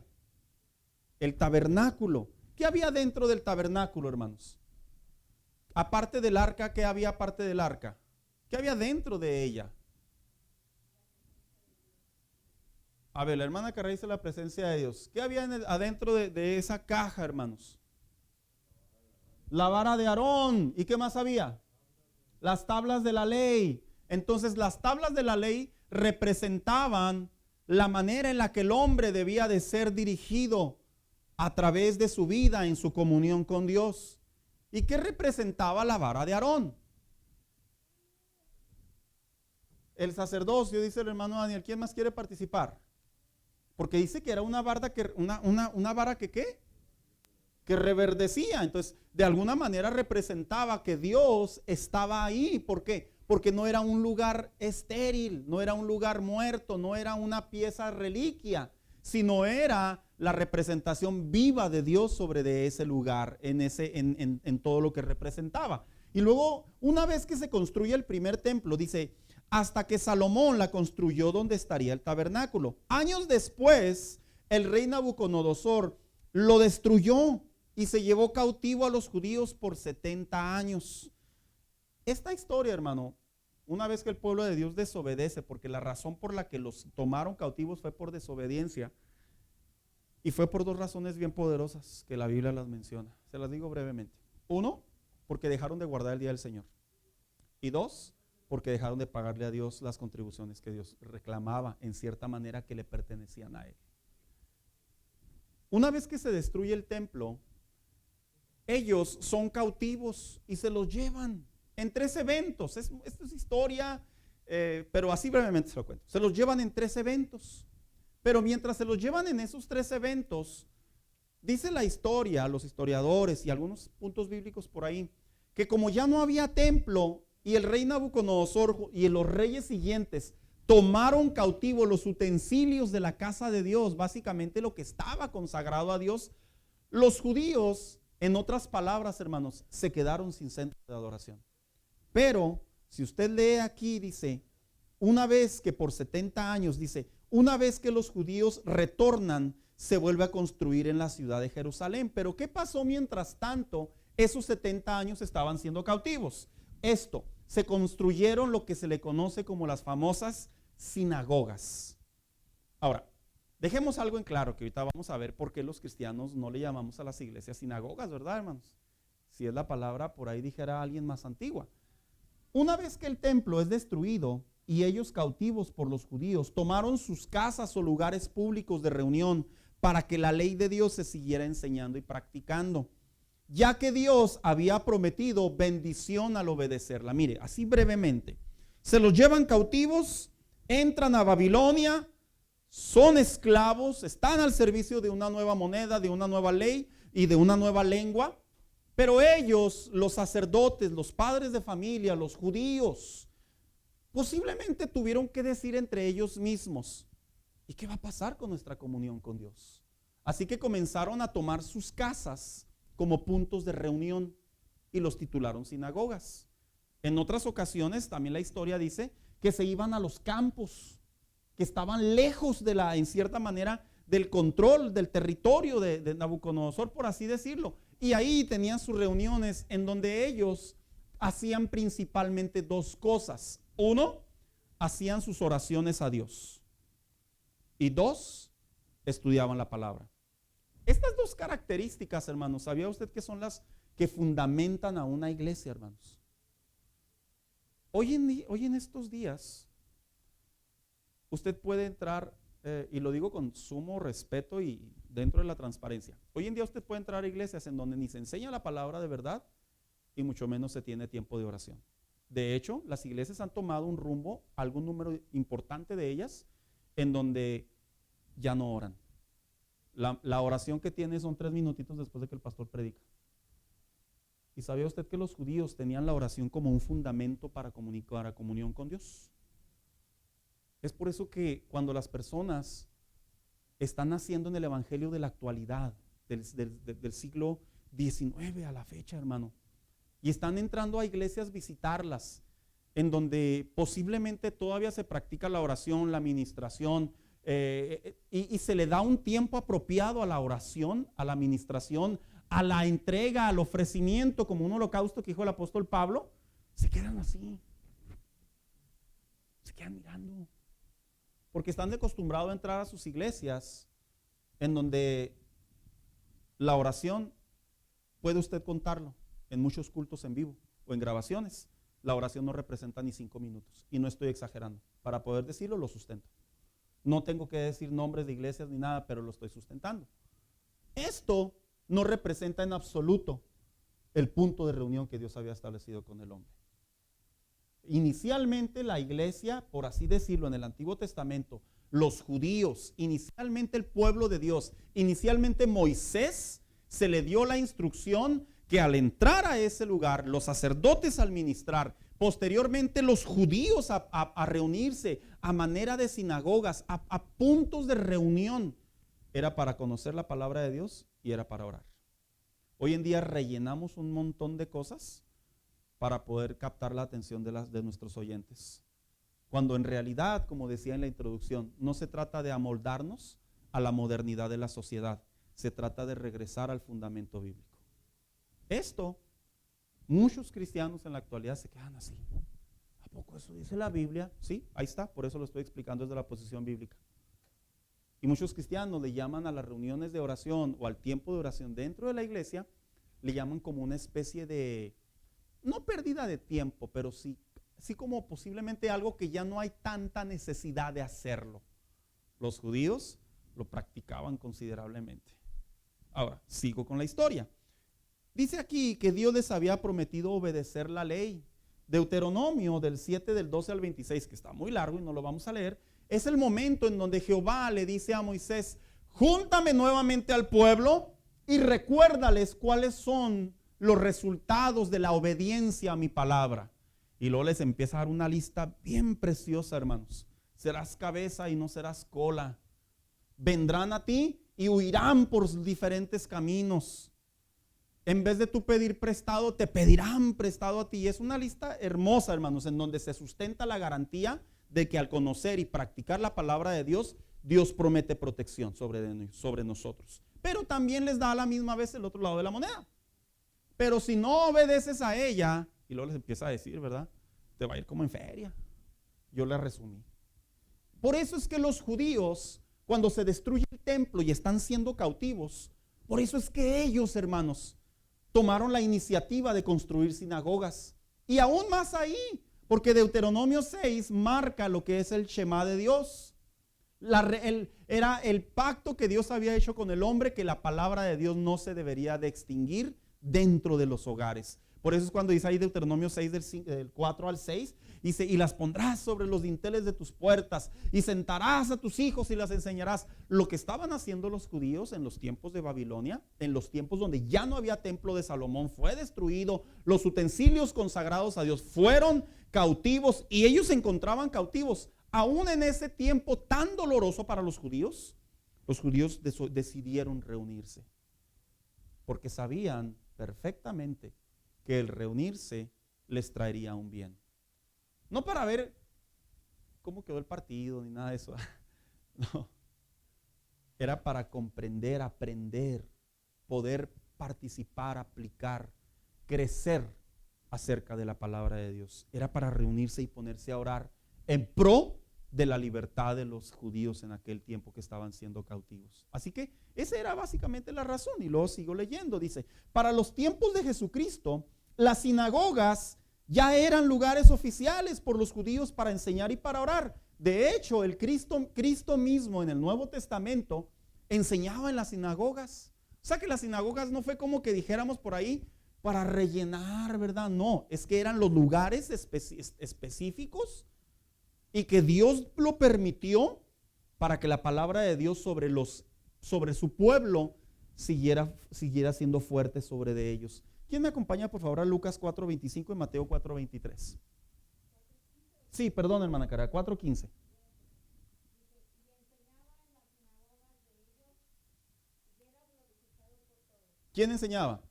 El tabernáculo. ¿Qué había dentro del tabernáculo, hermanos? Aparte del arca, ¿qué había aparte del arca? ¿Qué había dentro de ella? A ver, la hermana Carrera dice la presencia de Dios. ¿Qué había adentro de esa caja, hermanos? La vara de Aarón. ¿Y qué más había? Las tablas de la ley. Entonces, las tablas de la ley representaban la manera en la que el hombre debía de ser dirigido a través de su vida en su comunión con Dios. ¿Y qué representaba la vara de Aarón? El sacerdocio, dice el hermano Daniel. ¿Quién más quiere participar? Porque dice que era una vara que ¿qué? Que reverdecía. Entonces, de alguna manera representaba que Dios estaba ahí. ¿Por qué? Porque no era un lugar estéril, no era un lugar muerto, no era una pieza reliquia, sino era la representación viva de Dios sobre de ese lugar, en todo lo que representaba. Y luego, una vez que se construye el primer templo, dice, hasta que Salomón la construyó donde estaría el tabernáculo. Años después, el rey Nabucodonosor lo destruyó y se llevó cautivo a los judíos por 70 años. Esta historia, hermano, una vez que el pueblo de Dios desobedece, porque la razón por la que los tomaron cautivos fue por desobediencia, y fue por dos razones bien poderosas que la Biblia las menciona. Se las digo brevemente. Uno, porque dejaron de guardar el día del Señor. Y dos, porque dejaron de pagarle a Dios las contribuciones que Dios reclamaba en cierta manera que le pertenecían a Él. Una vez que se destruye el templo, ellos son cautivos y se los llevan en 3 eventos. Esto es historia, pero así brevemente se lo cuento. Se los llevan en 3 eventos. Pero mientras se los llevan en esos 3 eventos, dice la historia, los historiadores y algunos puntos bíblicos por ahí, que como ya no había templo y el rey Nabucodonosor y los reyes siguientes tomaron cautivos los utensilios de la casa de Dios, básicamente lo que estaba consagrado a Dios, los judíos, en otras palabras, hermanos, se quedaron sin centro de adoración. Pero si usted lee aquí, dice, una vez que por 70 años, dice, una vez que los judíos retornan, se vuelve a construir en la ciudad de Jerusalén. Pero ¿qué pasó mientras tanto? Esos 70 años estaban siendo cautivos. Se construyeron lo que se le conoce como las famosas sinagogas. Ahora, dejemos algo en claro, que ahorita vamos a ver por qué los cristianos no le llamamos a las iglesias sinagogas, ¿verdad, hermanos? Si es la palabra, por ahí dijera alguien más antigua. Una vez que el templo es destruido y ellos, cautivos por los judíos, tomaron sus casas o lugares públicos de reunión para que la ley de Dios se siguiera enseñando y practicando, ya que Dios había prometido bendición al obedecerla. Mire, así brevemente, se los llevan cautivos, entran a Babilonia, son esclavos, están al servicio de una nueva moneda, de una nueva ley y de una nueva lengua. Pero ellos, los sacerdotes, los padres de familia, los judíos, posiblemente tuvieron que decir entre ellos mismos, ¿y qué va a pasar con nuestra comunión con Dios? Así que comenzaron a tomar sus casas como puntos de reunión y los titularon sinagogas. En otras ocasiones también la historia dice que se iban a los campos, que estaban lejos en cierta manera, del control del territorio de Nabucodonosor, por así decirlo. Y ahí tenían sus reuniones en donde ellos hacían principalmente 2 cosas. 1, hacían sus oraciones a Dios. Y 2, estudiaban la palabra. Estas 2 características, hermanos, ¿sabía usted que son las que fundamentan a una iglesia, hermanos? Hoy en estos días, usted puede entrar, y lo digo con sumo respeto y dentro de la transparencia. Hoy en día usted puede entrar a iglesias en donde ni se enseña la palabra de verdad y mucho menos se tiene tiempo de oración. De hecho, las iglesias han tomado un rumbo, algún número importante de ellas, en donde ya no oran. La oración que tiene son 3 minutitos después de que el pastor predica. ¿Y sabía usted que los judíos tenían la oración como un fundamento para comunicar a comunión con Dios? Es por eso que cuando las personas están naciendo en el evangelio de la actualidad, del siglo XIX a la fecha, hermano, y están entrando a iglesias, visitarlas, en donde posiblemente todavía se practica la oración, la administración, y se le da un tiempo apropiado a la oración, a la administración, a la entrega, al ofrecimiento, como un holocausto que dijo el apóstol Pablo, se quedan así, se quedan mirando, porque están acostumbrados a entrar a sus iglesias en donde la oración, puede usted contarlo, en muchos cultos en vivo o en grabaciones, la oración no representa ni 5 minutos, y no estoy exagerando, para poder decirlo lo sustento. No tengo que decir nombres de iglesias ni nada, pero lo estoy sustentando. Esto no representa en absoluto el punto de reunión que Dios había establecido con el hombre. Inicialmente la iglesia, por así decirlo, en el Antiguo Testamento, los judíos, inicialmente el pueblo de Dios, inicialmente Moisés, se le dio la instrucción que al entrar a ese lugar, los sacerdotes al ministrar, posteriormente los judíos a reunirse a manera de sinagogas, a puntos de reunión, era para conocer la palabra de Dios y era para orar. Hoy en día rellenamos un montón de cosas para poder captar la atención de nuestros oyentes, cuando en realidad, como decía en la introducción, no se trata de amoldarnos a la modernidad de la sociedad, se trata de regresar al fundamento bíblico. Esto, muchos cristianos en la actualidad se quedan así. ¿A poco eso dice la Biblia? Sí, ahí está, por eso lo estoy explicando desde la posición bíblica. Y muchos cristianos le llaman a las reuniones de oración o al tiempo de oración dentro de la iglesia, le llaman como una especie de, no pérdida de tiempo, pero sí como posiblemente algo que ya no hay tanta necesidad de hacerlo. Los judíos lo practicaban considerablemente. Ahora, sigo con la historia. Dice aquí que Dios les había prometido obedecer la ley. Deuteronomio del 7 del 12 al 26, que está muy largo y no lo vamos a leer, es el momento en donde Jehová le dice a Moisés: júntame nuevamente al pueblo y recuérdales cuáles son los resultados de la obediencia a mi palabra. Y luego les empieza a dar una lista bien preciosa, hermanos. Serás cabeza y no serás cola. Vendrán a ti y huirán por diferentes caminos. En vez de tú pedir prestado, te pedirán prestado a ti. Es una lista hermosa, hermanos, en donde se sustenta la garantía de que al conocer y practicar la palabra de Dios, Dios promete protección sobre nosotros. Pero también les da a la misma vez el otro lado de la moneda. Pero si no obedeces a ella, y luego les empieza a decir, ¿verdad? Te va a ir como en feria. Yo le resumí. Por eso es que los judíos, cuando se destruye el templo y están siendo cautivos, por eso es que ellos, hermanos, tomaron la iniciativa de construir sinagogas. Y aún más ahí, porque Deuteronomio 6 marca lo que es el Shema de Dios. Era el pacto que Dios había hecho con el hombre, que la palabra de Dios no se debería de extinguir dentro de los hogares. Por eso es cuando dice ahí Deuteronomio 6 del 4 al 6, dice: y las pondrás sobre los dinteles de tus puertas, y sentarás a tus hijos y las enseñarás. Lo que estaban haciendo los judíos en los tiempos de Babilonia, en los tiempos donde ya no había templo de Salomón, fue destruido, los utensilios consagrados a Dios fueron cautivos, y ellos se encontraban cautivos. Aún en ese tiempo tan doloroso para los judíos decidieron reunirse, porque sabían perfectamente que el reunirse les traería un bien. No para ver cómo quedó el partido ni nada de eso. No. Era para comprender, aprender, poder participar, aplicar, crecer acerca de la palabra de Dios. Era para reunirse y ponerse a orar en pro de la libertad de los judíos en aquel tiempo que estaban siendo cautivos. Así que esa era básicamente la razón. Y luego sigo leyendo, dice: para los tiempos de Jesucristo, las sinagogas ya eran lugares oficiales por los judíos para enseñar y para orar. De hecho, el Cristo mismo en el Nuevo Testamento enseñaba en las sinagogas. O sea que las sinagogas no fue como que dijéramos por ahí para rellenar, ¿verdad? No, es que eran los lugares específicos y que Dios lo permitió para que la palabra de Dios sobre su pueblo siguiera siendo fuerte sobre de ellos. ¿Quién me acompaña por favor a Lucas 4:25 y Mateo 4:23? Sí, perdón, hermana Cara, 4:15. ¿Quién enseñaba?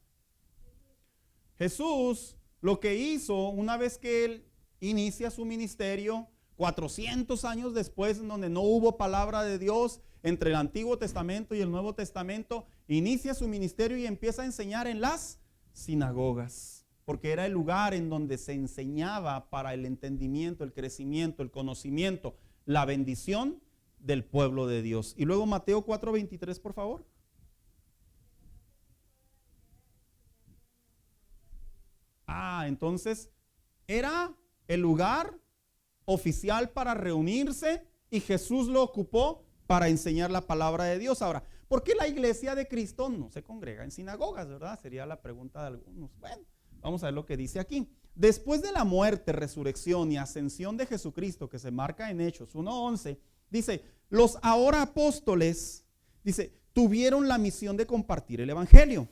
Jesús. Lo que hizo una vez que él inicia su ministerio, 400 años después, en donde no hubo palabra de Dios entre el Antiguo Testamento y el Nuevo Testamento, inicia su ministerio y empieza a enseñar en las sinagogas, porque era el lugar en donde se enseñaba para el entendimiento, el crecimiento, el conocimiento, la bendición del pueblo de Dios. Y luego Mateo 4:23, por favor. Entonces era el lugar oficial para reunirse y Jesús lo ocupó para enseñar la palabra de Dios. Ahora, ¿por qué la iglesia de Cristo no se congrega en sinagogas, verdad? Sería la pregunta de algunos. Bueno, vamos a ver lo que dice aquí. Después de la muerte, resurrección y ascensión de Jesucristo, que se marca en Hechos 1:11, dice: los ahora apóstoles, dice, tuvieron la misión de compartir el evangelio,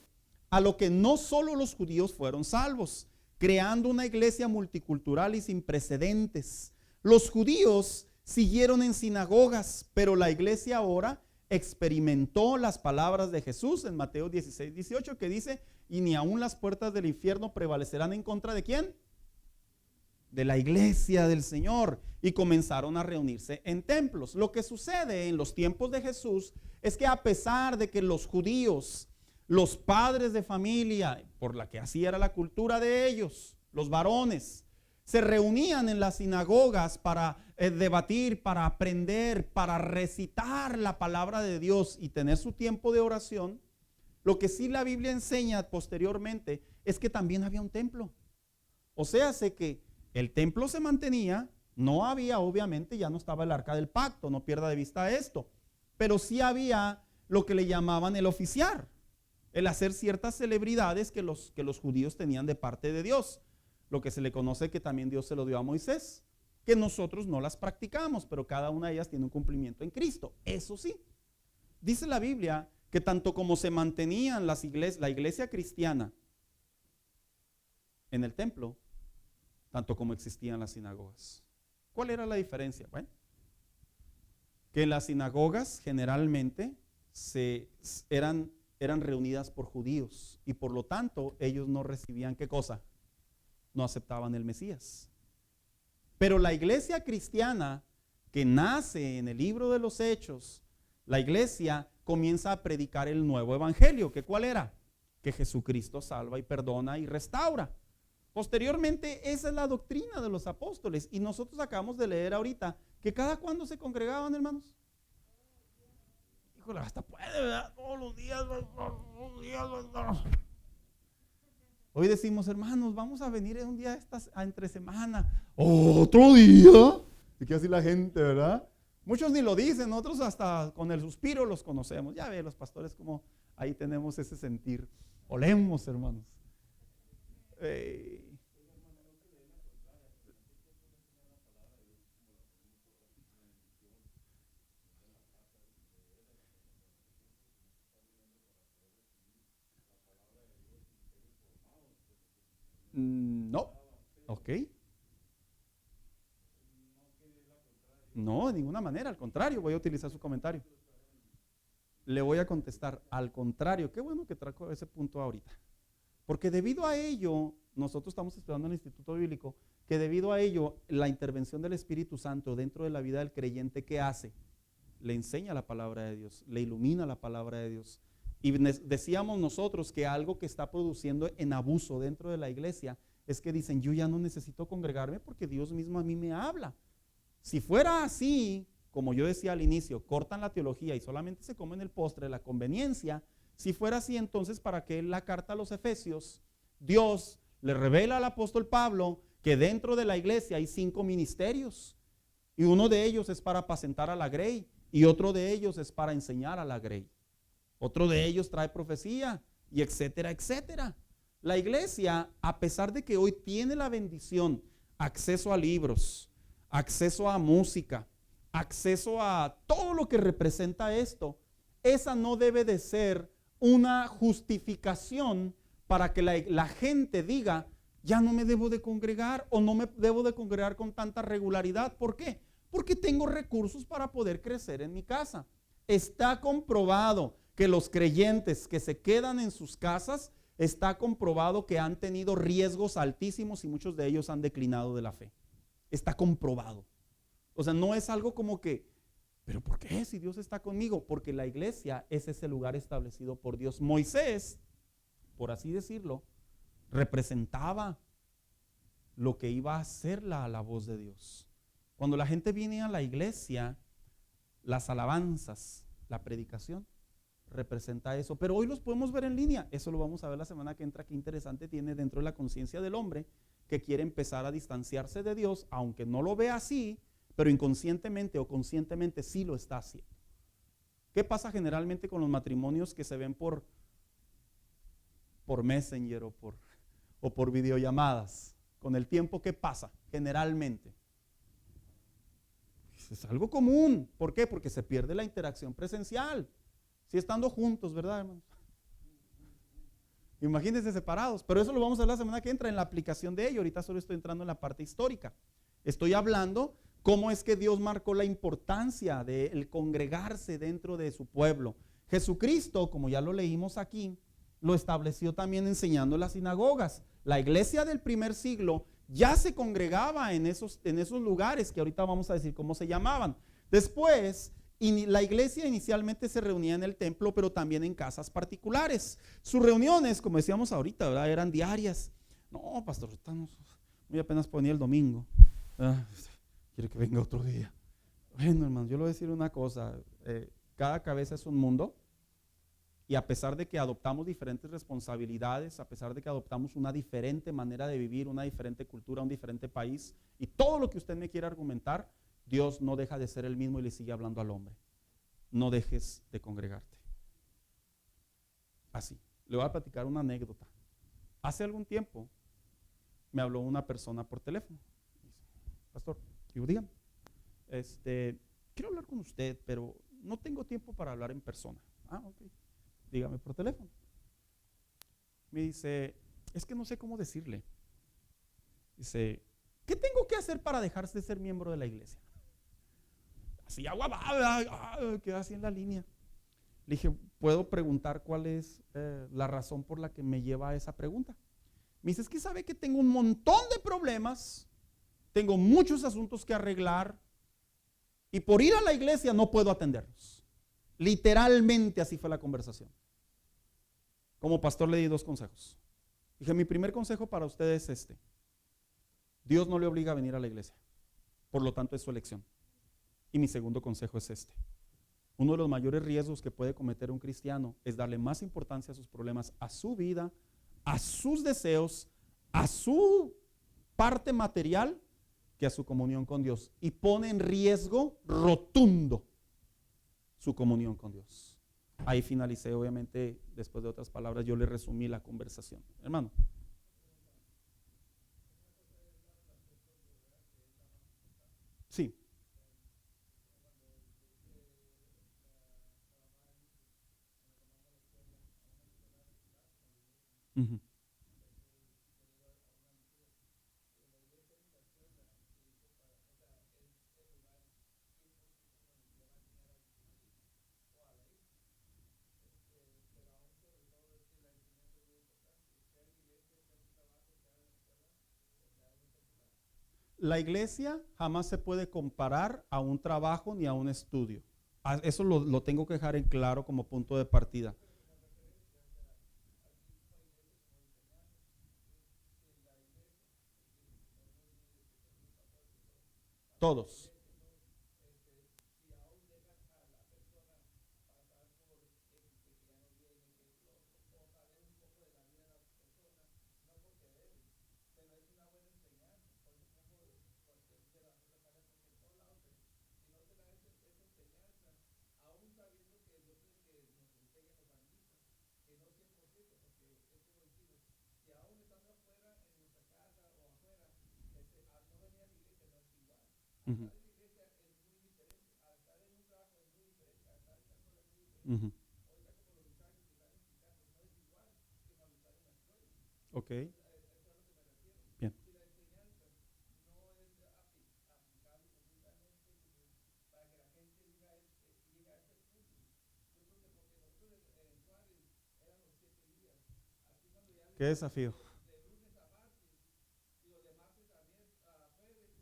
a lo que no solo los judíos fueron salvos, creando una iglesia multicultural y sin precedentes. Los judíos siguieron en sinagogas, pero la iglesia ahora experimentó las palabras de Jesús en Mateo 16:18, que dice: y ni aun las puertas del infierno prevalecerán en contra de ¿quién? De la iglesia del Señor. Y comenzaron a reunirse en templos. Lo que sucede en los tiempos de Jesús es que a pesar de que los judíos, los padres de familia, por la que así era la cultura de ellos, los varones, se reunían en las sinagogas para debatir, para aprender, para recitar la palabra de Dios y tener su tiempo de oración. Lo que sí la Biblia enseña posteriormente es que también había un templo. O sea, sé que el templo se mantenía, no había, obviamente, ya no estaba el arca del pacto, no pierda de vista esto, pero sí había lo que le llamaban el oficiar. el hacer ciertas celebridades que los judíos tenían de parte de Dios, lo que se le conoce que también Dios se lo dio a Moisés, que nosotros no las practicamos, pero cada una de ellas tiene un cumplimiento en Cristo. Eso sí, dice la Biblia que tanto como se mantenían la iglesia cristiana en el templo, tanto como existían las sinagogas. ¿Cuál era la diferencia? Bueno, que las sinagogas generalmente eran reunidas por judíos y por lo tanto ellos no recibían ¿qué cosa? No aceptaban el Mesías. Pero la iglesia cristiana que nace en el libro de los Hechos, la iglesia comienza a predicar el nuevo evangelio. ¿Que cuál era? Que Jesucristo salva y perdona y restaura. Posteriormente, esa es la doctrina de los apóstoles. Y nosotros acabamos de leer ahorita que cada cuándo se congregaban, hermanos. Híjole, hasta puede, ¿verdad? Todos los días. Hoy decimos, hermanos, vamos a venir un día entre semana. ¿Otro día? ¿Y qué así la gente, verdad? Muchos ni lo dicen, otros hasta con el suspiro los conocemos. Ya ve, los pastores como ahí tenemos ese sentir. Olemos, hermanos. No, ok. No, de ninguna manera, al contrario, voy a utilizar su comentario. Le voy a contestar, al contrario, qué bueno que trajo ese punto ahorita. Porque debido a ello, nosotros estamos estudiando en el Instituto Bíblico, que debido a ello, la intervención del Espíritu Santo dentro de la vida del creyente, ¿qué hace? Le enseña la palabra de Dios, le ilumina la palabra de Dios. Y decíamos nosotros que algo que está produciendo en abuso dentro de la iglesia es que dicen, yo ya no necesito congregarme porque Dios mismo a mí me habla. Si fuera así, como yo decía al inicio, cortan la teología y solamente se comen el postre de la conveniencia, si fuera así, entonces, ¿para qué la carta a los Efesios? Dios le revela al apóstol Pablo que dentro de la iglesia hay 5 ministerios y uno de ellos es para apacentar a la grey y otro de ellos es para enseñar a la grey. Otro de ellos trae profecía y etcétera, etcétera. La iglesia, a pesar de que hoy tiene la bendición, acceso a libros, acceso a música, acceso a todo lo que representa esto, esa no debe de ser una justificación para que la gente diga, ya no me debo de congregar o no me debo de congregar con tanta regularidad. ¿Por qué? Porque tengo recursos para poder crecer en mi casa. Está comprobado que los creyentes que se quedan en sus casas, está comprobado que han tenido riesgos altísimos y muchos de ellos han declinado de la fe. Está comprobado. O sea, no es algo como que, ¿pero por qué si Dios está conmigo? Porque la iglesia es ese lugar establecido por Dios. Moisés, por así decirlo, representaba lo que iba a ser la voz de Dios. Cuando la gente viene a la iglesia, las alabanzas, la predicación, representa eso. Pero hoy los podemos ver en línea. Eso lo vamos a ver la semana que entra. Qué interesante tiene dentro de la conciencia del hombre que quiere empezar a distanciarse de Dios, aunque no lo vea así, pero inconscientemente o conscientemente sí lo está haciendo. ¿Qué pasa generalmente con los matrimonios que se ven por Messenger o por videollamadas? Con el tiempo, ¿qué pasa? Generalmente es algo común. ¿Por qué? Porque se pierde la interacción presencial. Sí, estando juntos, ¿verdad, hermanos? Imagínense separados, pero eso lo vamos a ver la semana que entra en la aplicación de ello. Ahorita solo estoy entrando en la parte histórica. Estoy hablando cómo es que Dios marcó la importancia del congregarse dentro de su pueblo. Jesucristo, como ya lo leímos aquí, lo estableció también enseñando en las sinagogas. La iglesia del primer siglo ya se congregaba en esos lugares que ahorita vamos a decir cómo se llamaban. Después, la iglesia inicialmente se reunía en el templo, pero también en casas particulares. Sus reuniones, como decíamos ahorita, ¿verdad?, eran diarias. No, pastor, estamos muy apenas por venir el domingo. Quiere que venga otro día. Bueno, hermano, yo le voy a decir una cosa. Cada cabeza es un mundo. Y a pesar de que adoptamos diferentes responsabilidades, a pesar de que adoptamos una diferente manera de vivir, una diferente cultura, un diferente país, y todo lo que usted me quiera argumentar, Dios no deja de ser el mismo y le sigue hablando al hombre. No dejes de congregarte. Así. Le voy a platicar una anécdota. Hace algún tiempo me habló una persona por teléfono. Dice, pastor, digo, dígame, quiero hablar con usted, pero no tengo tiempo para hablar en persona. Ah, ok, dígame por teléfono. Me dice, es que no sé cómo decirle. Dice, ¿qué tengo que hacer para dejar de ser miembro de la iglesia? Así, queda así en la línea. Le dije, ¿puedo preguntar cuál es la razón por la que me lleva a esa pregunta? Me dice, es que sabe que tengo un montón de problemas, tengo muchos asuntos que arreglar y por ir a la iglesia no puedo atenderlos. Literalmente así fue la conversación. Como pastor le di 2 consejos. Dije, mi primer consejo para usted es este. Dios no le obliga a venir a la iglesia, por lo tanto es su elección. Y mi segundo consejo es este. Uno de los mayores riesgos que puede cometer un cristiano es darle más importancia a sus problemas, a su vida, a sus deseos, a su parte material, que a su comunión con Dios. Y pone en riesgo rotundo su comunión con Dios. Ahí finalicé, obviamente, después de otras palabras, yo le resumí la conversación. Hermano. Sí. Uh-huh. La iglesia jamás se puede comparar a un trabajo ni a un estudio. Eso lo tengo que dejar en claro como punto de partida. Todos. Uh-huh. Uh-huh. Ok. Bien. Qué desafío.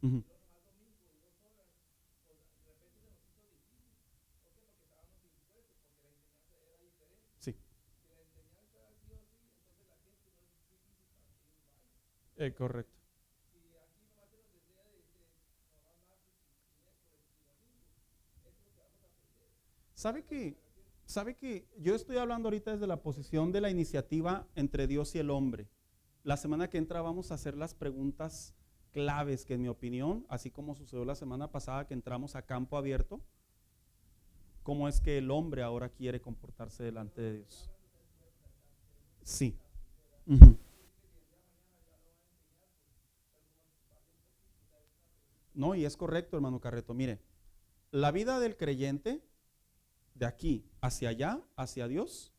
Uh-huh. Sí. Correcto. ¿Sabe que, ¿Sabe que yo estoy hablando ahorita desde la posición de la iniciativa entre Dios y el hombre? La semana que entra vamos a hacer las preguntas claves que en mi opinión, así como sucedió la semana pasada que entramos a campo abierto, ¿cómo es que el hombre ahora quiere comportarse delante de Dios? Sí. Uh-huh. No, y es correcto, hermano Carreto. Mire, la vida del creyente, de aquí hacia allá, hacia Dios,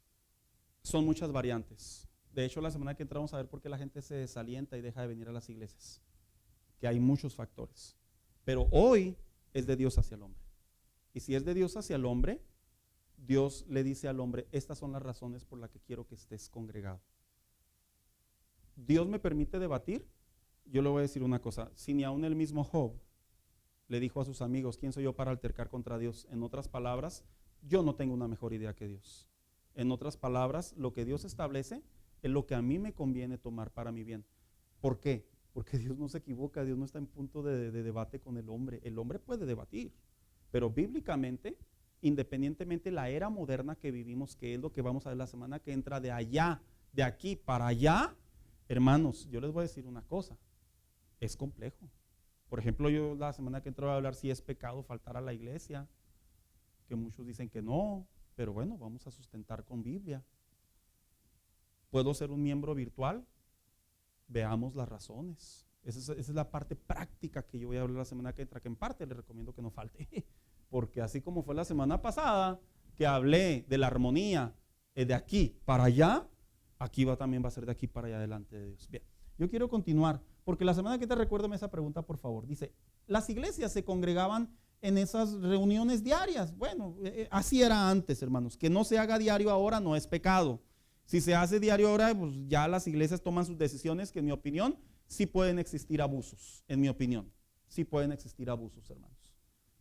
son muchas variantes. De hecho, la semana que entra vamos a ver por qué la gente se desalienta y deja de venir a las iglesias. Que hay muchos factores. Pero hoy es de Dios hacia el hombre. Y si es de Dios hacia el hombre, Dios le dice al hombre, estas son las razones por las que quiero que estés congregado. Dios me permite debatir. Yo le voy a decir una cosa, si ni aún el mismo Job le dijo a sus amigos, ¿quién soy yo para altercar contra Dios? En otras palabras, yo no tengo una mejor idea que Dios. En otras palabras, lo que Dios establece es lo que a mí me conviene tomar para mi bien. ¿Por qué? Porque Dios no se equivoca, Dios no está en punto de debate con el hombre. El hombre puede debatir, pero bíblicamente, independientemente de la era moderna que vivimos, que es lo que vamos a ver la semana que entra, de allá, de aquí para allá, hermanos, yo les voy a decir una cosa, es complejo. Por ejemplo, yo la semana que entra voy a hablar si es pecado faltar a la iglesia, que muchos dicen que no, pero bueno, vamos a sustentar con Biblia. ¿Puedo ser un miembro virtual? Veamos las razones. Esa es la parte práctica que yo voy a hablar la semana que entra, que en parte les recomiendo que no falte. Porque así como fue la semana pasada, que hablé de la armonía de aquí para allá, aquí también va a ser de aquí para allá delante de Dios. Bien, yo quiero continuar, porque la semana que entra recuérdame esa pregunta, por favor. Dice, las iglesias se congregaban en esas reuniones diarias. Bueno, así era antes, hermanos. Que no se haga diario ahora no es pecado. Si se hace diario ahora, pues ya las iglesias toman sus decisiones, que en mi opinión sí pueden existir abusos, en mi opinión. Sí pueden existir abusos, hermanos.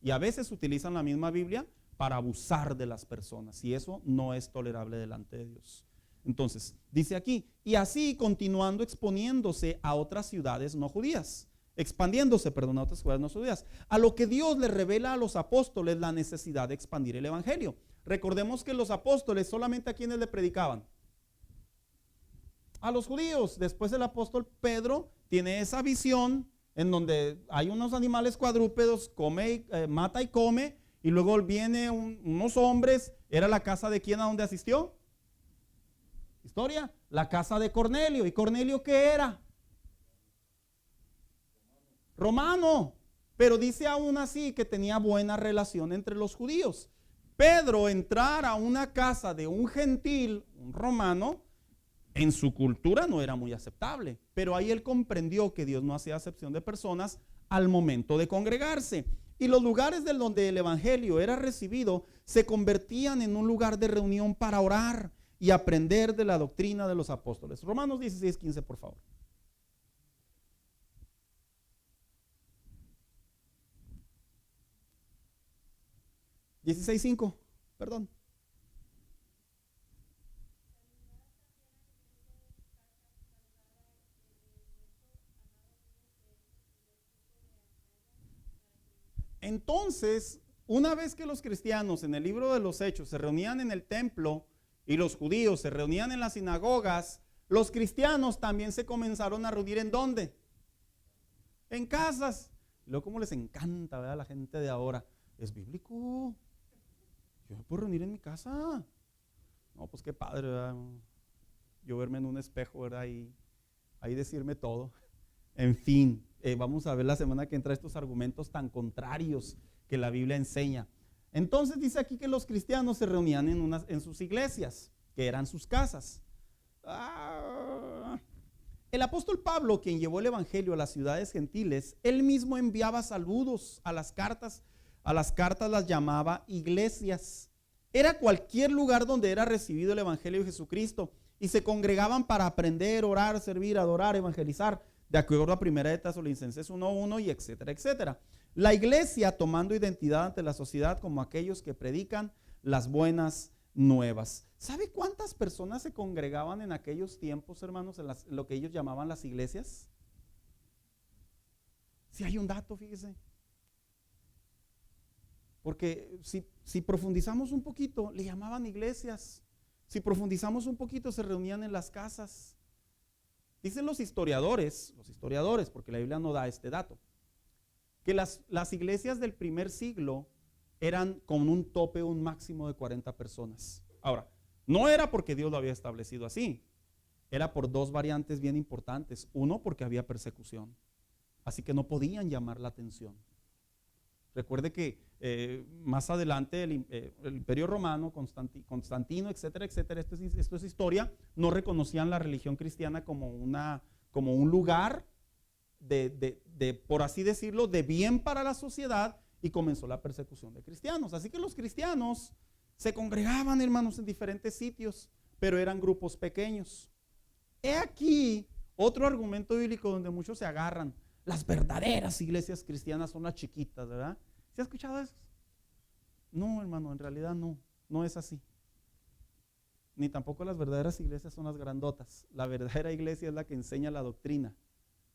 Y a veces utilizan la misma Biblia para abusar de las personas, y eso no es tolerable delante de Dios. Entonces, dice aquí, y así continuando exponiéndose a otras ciudades no judías, expandiéndose, perdón, a otras ciudades no judías, a lo que Dios le revela a los apóstoles la necesidad de expandir el evangelio. Recordemos que los apóstoles solamente a quienes le predicaban, a los judíos. Después el apóstol Pedro tiene esa visión en donde hay unos animales cuadrúpedos, mata y come, y luego viene unos hombres. ¿Era la casa de quién a donde asistió? Historia, la casa de Cornelio. ¿Y Cornelio qué era? Romano. Pero dice aún así que tenía buena relación entre los judíos. Pedro entrar a una casa de un gentil, un romano, en su cultura no era muy aceptable, pero ahí él comprendió que Dios no hacía acepción de personas al momento de congregarse. Y los lugares de donde el evangelio era recibido se convertían en un lugar de reunión para orar y aprender de la doctrina de los apóstoles. Romanos 16:15, por favor. (16:5), perdón. Entonces, una vez que los cristianos en el libro de los Hechos se reunían en el templo y los judíos se reunían en las sinagogas, los cristianos también se comenzaron a reunir ¿en dónde? En casas. Y luego cómo les encanta, ¿verdad? La gente de ahora. Es bíblico. Yo me puedo reunir en mi casa. No, pues qué padre, ¿verdad? Yo verme en un espejo, ¿verdad? Y ahí decirme todo. En fin, vamos a ver la semana que entra estos argumentos tan contrarios que la Biblia enseña. Entonces dice aquí que los cristianos se reunían en sus iglesias, que eran sus casas. El apóstol Pablo, quien llevó el evangelio a las ciudades gentiles, él mismo enviaba saludos a las cartas. A las cartas las llamaba iglesias. Era cualquier lugar donde era recibido el evangelio de Jesucristo y se congregaban para aprender, orar, servir, adorar, evangelizar, de acuerdo a 1 de Tesalonicenses 1:1 y etcétera, etcétera. La iglesia tomando identidad ante la sociedad como aquellos que predican las buenas nuevas. ¿Sabe cuántas personas se congregaban en aquellos tiempos, hermanos, en lo que ellos llamaban las iglesias? Si hay un dato, fíjese. Porque si profundizamos un poquito, le llamaban iglesias. Si profundizamos un poquito, se reunían en las casas. Dicen los historiadores, porque la Biblia no da este dato, que las iglesias del primer siglo eran con un tope, un máximo de 40 personas. Ahora, no era porque Dios lo había establecido así, era por dos variantes bien importantes. Uno, porque había persecución, así que no podían llamar la atención. Recuerde que más adelante el Imperio Romano, Constantino, etcétera, etcétera, esto es historia, no reconocían la religión cristiana como un lugar de, por así decirlo, de bien para la sociedad, y comenzó la persecución de cristianos. Así que los cristianos se congregaban, hermanos, en diferentes sitios, pero eran grupos pequeños. He aquí otro argumento bíblico donde muchos se agarran. Las verdaderas iglesias cristianas son las chiquitas, ¿verdad? ¿Se ha escuchado eso? No, hermano, en realidad no es así. Ni tampoco las verdaderas iglesias son las grandotas. La verdadera iglesia es la que enseña la doctrina.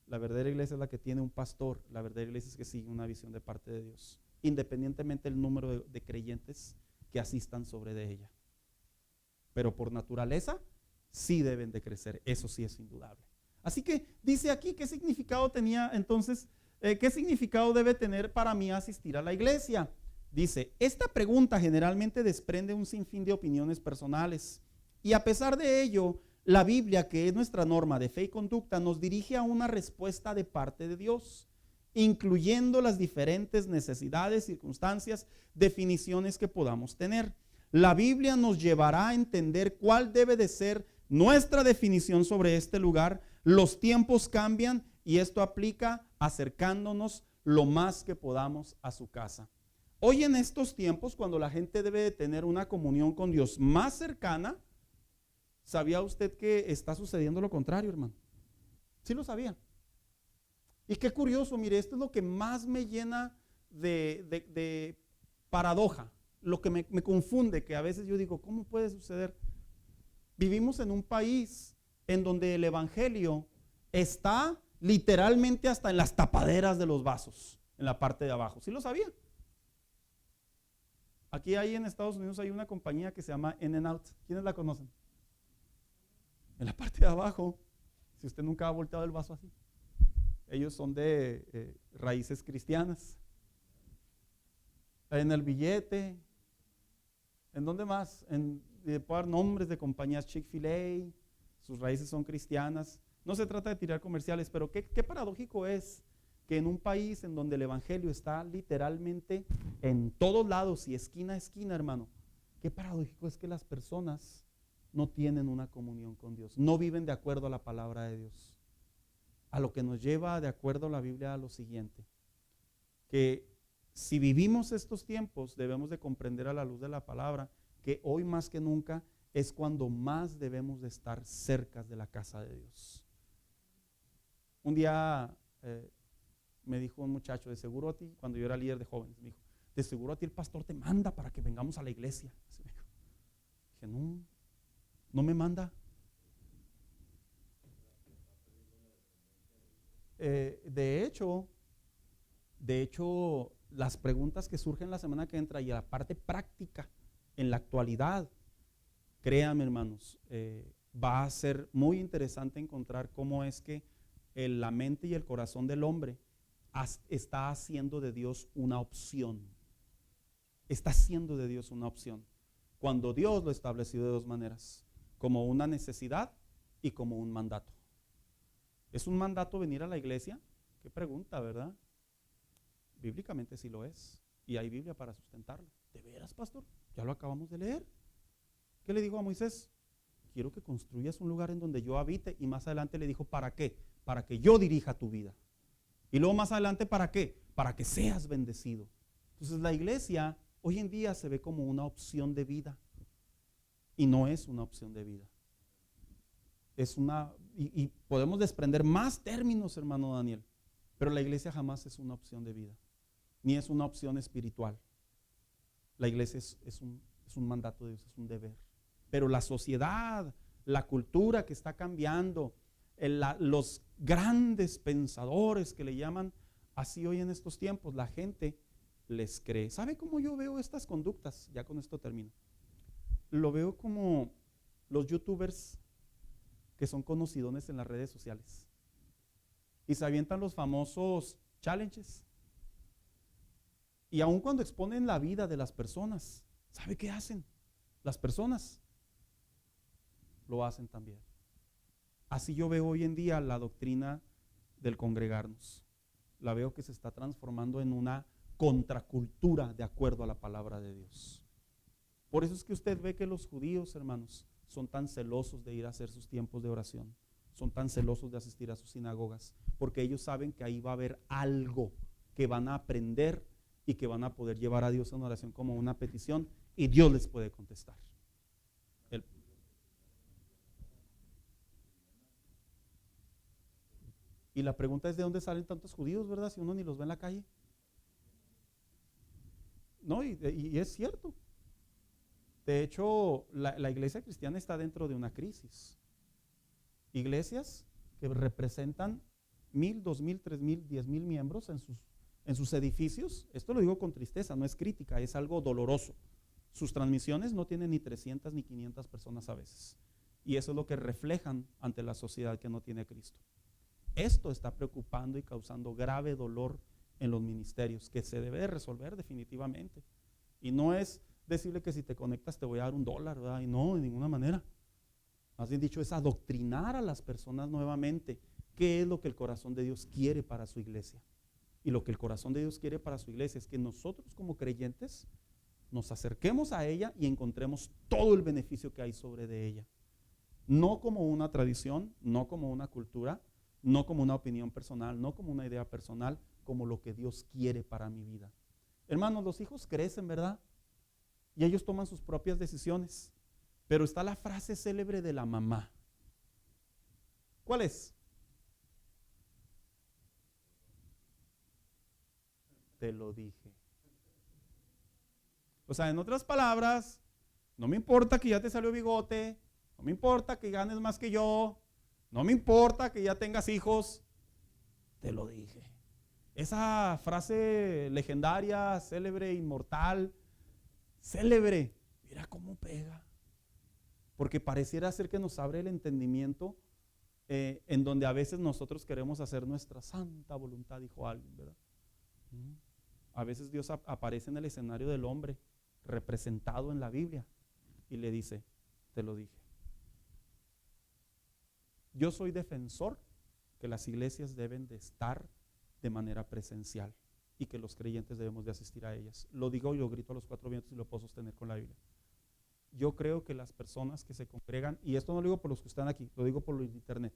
La verdadera iglesia es la que tiene un pastor. La verdadera iglesia es que sigue una visión de parte de Dios, independientemente del número de creyentes que asistan sobre de ella. Pero por naturaleza sí deben de crecer, eso sí es indudable. Así que dice aquí, ¿qué significado tenía entonces? ¿Qué significado debe tener para mí asistir a la iglesia? Dice, esta pregunta generalmente desprende un sinfín de opiniones personales, y a pesar de ello, la Biblia, que es nuestra norma de fe y conducta, nos dirige a una respuesta de parte de Dios, incluyendo las diferentes necesidades, circunstancias, definiciones que podamos tener. La Biblia nos llevará a entender cuál debe de ser nuestra definición sobre este lugar. Los tiempos cambian y esto aplica acercándonos lo más que podamos a su casa. Hoy en estos tiempos, cuando la gente debe de tener una comunión con Dios más cercana, ¿sabía usted que está sucediendo lo contrario, hermano? Sí lo sabía. Y qué curioso, mire, esto es lo que más me llena de paradoja, lo que me confunde, que a veces yo digo, ¿cómo puede suceder? Vivimos en un país en donde el evangelio está literalmente hasta en las tapaderas de los vasos, en la parte de abajo. ¿Sí lo sabía? Aquí en Estados Unidos hay una compañía que se llama In-N-Out. ¿Quiénes la conocen? En la parte de abajo, si usted nunca ha volteado el vaso así. Ellos son de raíces cristianas. En el billete. ¿En dónde más? Puedo dar nombres de compañías. Chick-fil-A. Sus raíces son cristianas. No se trata de tirar comerciales, pero qué paradójico es que en un país en donde el evangelio está literalmente en todos lados y esquina a esquina, hermano, qué paradójico es que las personas no tienen una comunión con Dios, no viven de acuerdo a la palabra de Dios. A lo que nos lleva, de acuerdo a la Biblia, a lo siguiente, que si vivimos estos tiempos debemos de comprender a la luz de la palabra que hoy más que nunca es cuando más debemos de estar cerca de la casa de Dios. Un día me dijo un muchacho, de seguro a ti, cuando yo era líder de jóvenes, me dijo, de seguro a ti el pastor te manda para que vengamos a la iglesia. Así me dijo. Dije, no me manda. De hecho, las preguntas que surgen la semana que entra y la parte práctica en la actualidad, créanme, hermanos, va a ser muy interesante encontrar cómo es que la mente y el corazón del hombre está haciendo de Dios una opción. Está haciendo de Dios una opción. Cuando Dios lo estableció de dos maneras, como una necesidad y como un mandato. ¿Es un mandato venir a la iglesia? Qué pregunta, ¿verdad? Bíblicamente sí lo es. Y hay Biblia para sustentarlo. ¿De veras, pastor? Ya lo acabamos de leer. ¿Qué le dijo a Moisés? Quiero que construyas un lugar en donde yo habite. Y más adelante le dijo, ¿para qué? Para que yo dirija tu vida. Y luego más adelante, ¿para qué? Para que seas bendecido. Entonces la iglesia hoy en día se ve como una opción de vida. Y no es una opción de vida. Es y podemos desprender más términos, hermano Daniel, pero la iglesia jamás es una opción de vida, ni es una opción espiritual. La iglesia es un mandato de Dios, es un deber. Pero la sociedad, la cultura que está cambiando, los grandes pensadores que le llaman así hoy en estos tiempos, la gente les cree. ¿Sabe cómo yo veo estas conductas? Ya con esto termino. Lo veo como los youtubers que son conocidones en las redes sociales y se avientan los famosos challenges, y aun cuando exponen la vida de las personas, ¿sabe qué hacen? Las personas lo hacen también. Así yo veo hoy en día la doctrina del congregarnos. La veo que se está transformando en una contracultura de acuerdo a la palabra de Dios. Por eso es que usted ve que los judíos, hermanos, son tan celosos de ir a hacer sus tiempos de oración, son tan celosos de asistir a sus sinagogas, porque ellos saben que ahí va a haber algo que van a aprender y que van a poder llevar a Dios en oración como una petición, y Dios les puede contestar. Y la pregunta es, ¿de dónde salen tantos judíos, verdad? Si uno ni los ve en la calle. No, y es cierto. De hecho, la iglesia cristiana está dentro de una crisis. Iglesias que representan 1,000, 2,000, 3,000, 10,000 miembros en sus edificios. Esto lo digo con tristeza, no es crítica, es algo doloroso. Sus transmisiones no tienen ni 300 ni 500 personas a veces. Y eso es lo que reflejan ante la sociedad que no tiene a Cristo. Esto está preocupando y causando grave dolor en los ministerios, que se debe de resolver definitivamente. Y no es decirle que si te conectas te voy a dar $1, ¿verdad? Y no, de ninguna manera. Más bien dicho, es adoctrinar a las personas nuevamente qué es lo que el corazón de Dios quiere para su iglesia. Y lo que el corazón de Dios quiere para su iglesia es que nosotros como creyentes nos acerquemos a ella y encontremos todo el beneficio que hay sobre de ella. No como una tradición, no como una cultura, no como una opinión personal, no como una idea personal, como lo que Dios quiere para mi vida. Hermanos, los hijos crecen, ¿verdad? Y ellos toman sus propias decisiones. Pero está la frase célebre de la mamá. ¿Cuál es? Te lo dije. O sea, en otras palabras, no me importa que ya te salió bigote, no me importa que ganes más que yo, no me importa que ya tengas hijos, te lo dije. Esa frase legendaria, célebre, inmortal, célebre, mira cómo pega. Porque pareciera ser que nos abre el entendimiento en donde a veces nosotros queremos hacer nuestra santa voluntad, dijo alguien, ¿verdad? A veces Dios aparece en el escenario del hombre, representado en la Biblia, y le dice, te lo dije. Yo soy defensor que las iglesias deben de estar de manera presencial y que los creyentes debemos de asistir a ellas. Lo digo y lo grito a los cuatro vientos y lo puedo sostener con la Biblia. Yo creo que las personas que se congregan, y esto no lo digo por los que están aquí, lo digo por el internet,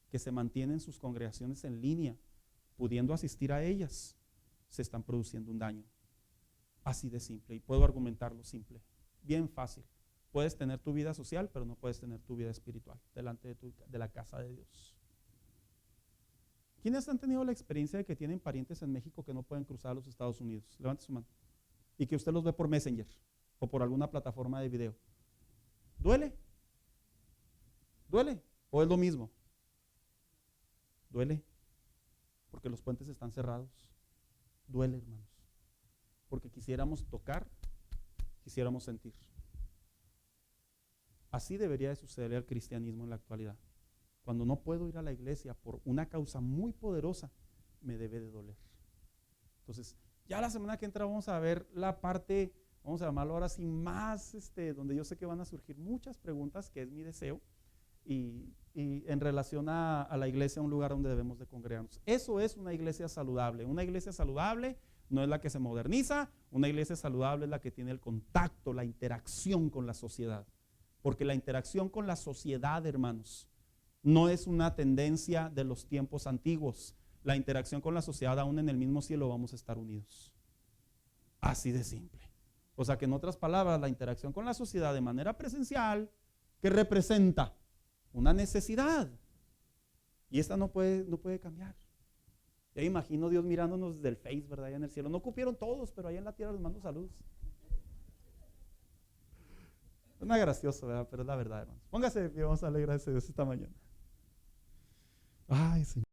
que se mantienen sus congregaciones en línea, pudiendo asistir a ellas, se están produciendo un daño. Así de simple, y puedo argumentarlo simple, bien fácil. Puedes tener tu vida social, pero no puedes tener tu vida espiritual delante de la casa de Dios. ¿Quiénes han tenido la experiencia de que tienen parientes en México que no pueden cruzar a los Estados Unidos? Levante su mano. Y que usted los ve por Messenger o por alguna plataforma de video. ¿Duele? ¿Duele? ¿O es lo mismo? Duele, porque los puentes están cerrados. Duele, hermanos, porque quisiéramos tocar, quisiéramos sentir. Así debería de suceder el cristianismo en la actualidad. Cuando no puedo ir a la iglesia por una causa muy poderosa, me debe de doler. Entonces, ya la semana que entra vamos a ver la parte, vamos a llamarlo ahora sí, más, donde yo sé que van a surgir muchas preguntas, que es mi deseo, y en relación a la iglesia, un lugar donde debemos de congregarnos. Eso es una iglesia saludable. Una iglesia saludable no es la que se moderniza, una iglesia saludable es la que tiene el contacto, la interacción con la sociedad. Porque la interacción con la sociedad, hermanos, no es una tendencia de los tiempos antiguos. La interacción con la sociedad, aún en el mismo cielo vamos a estar unidos. Así de simple. O sea que en otras palabras, la interacción con la sociedad de manera presencial, que representa una necesidad. Y esta no puede cambiar. Ya imagino Dios mirándonos desde el Face, ¿verdad? Allá en el cielo. No cupieron todos, pero allá en la tierra les mando saludos. Es una graciosa, ¿verdad? Pero es la verdad, hermanos. Póngase de pie, vamos a darle gracias a Dios esta mañana. Ay, Señor.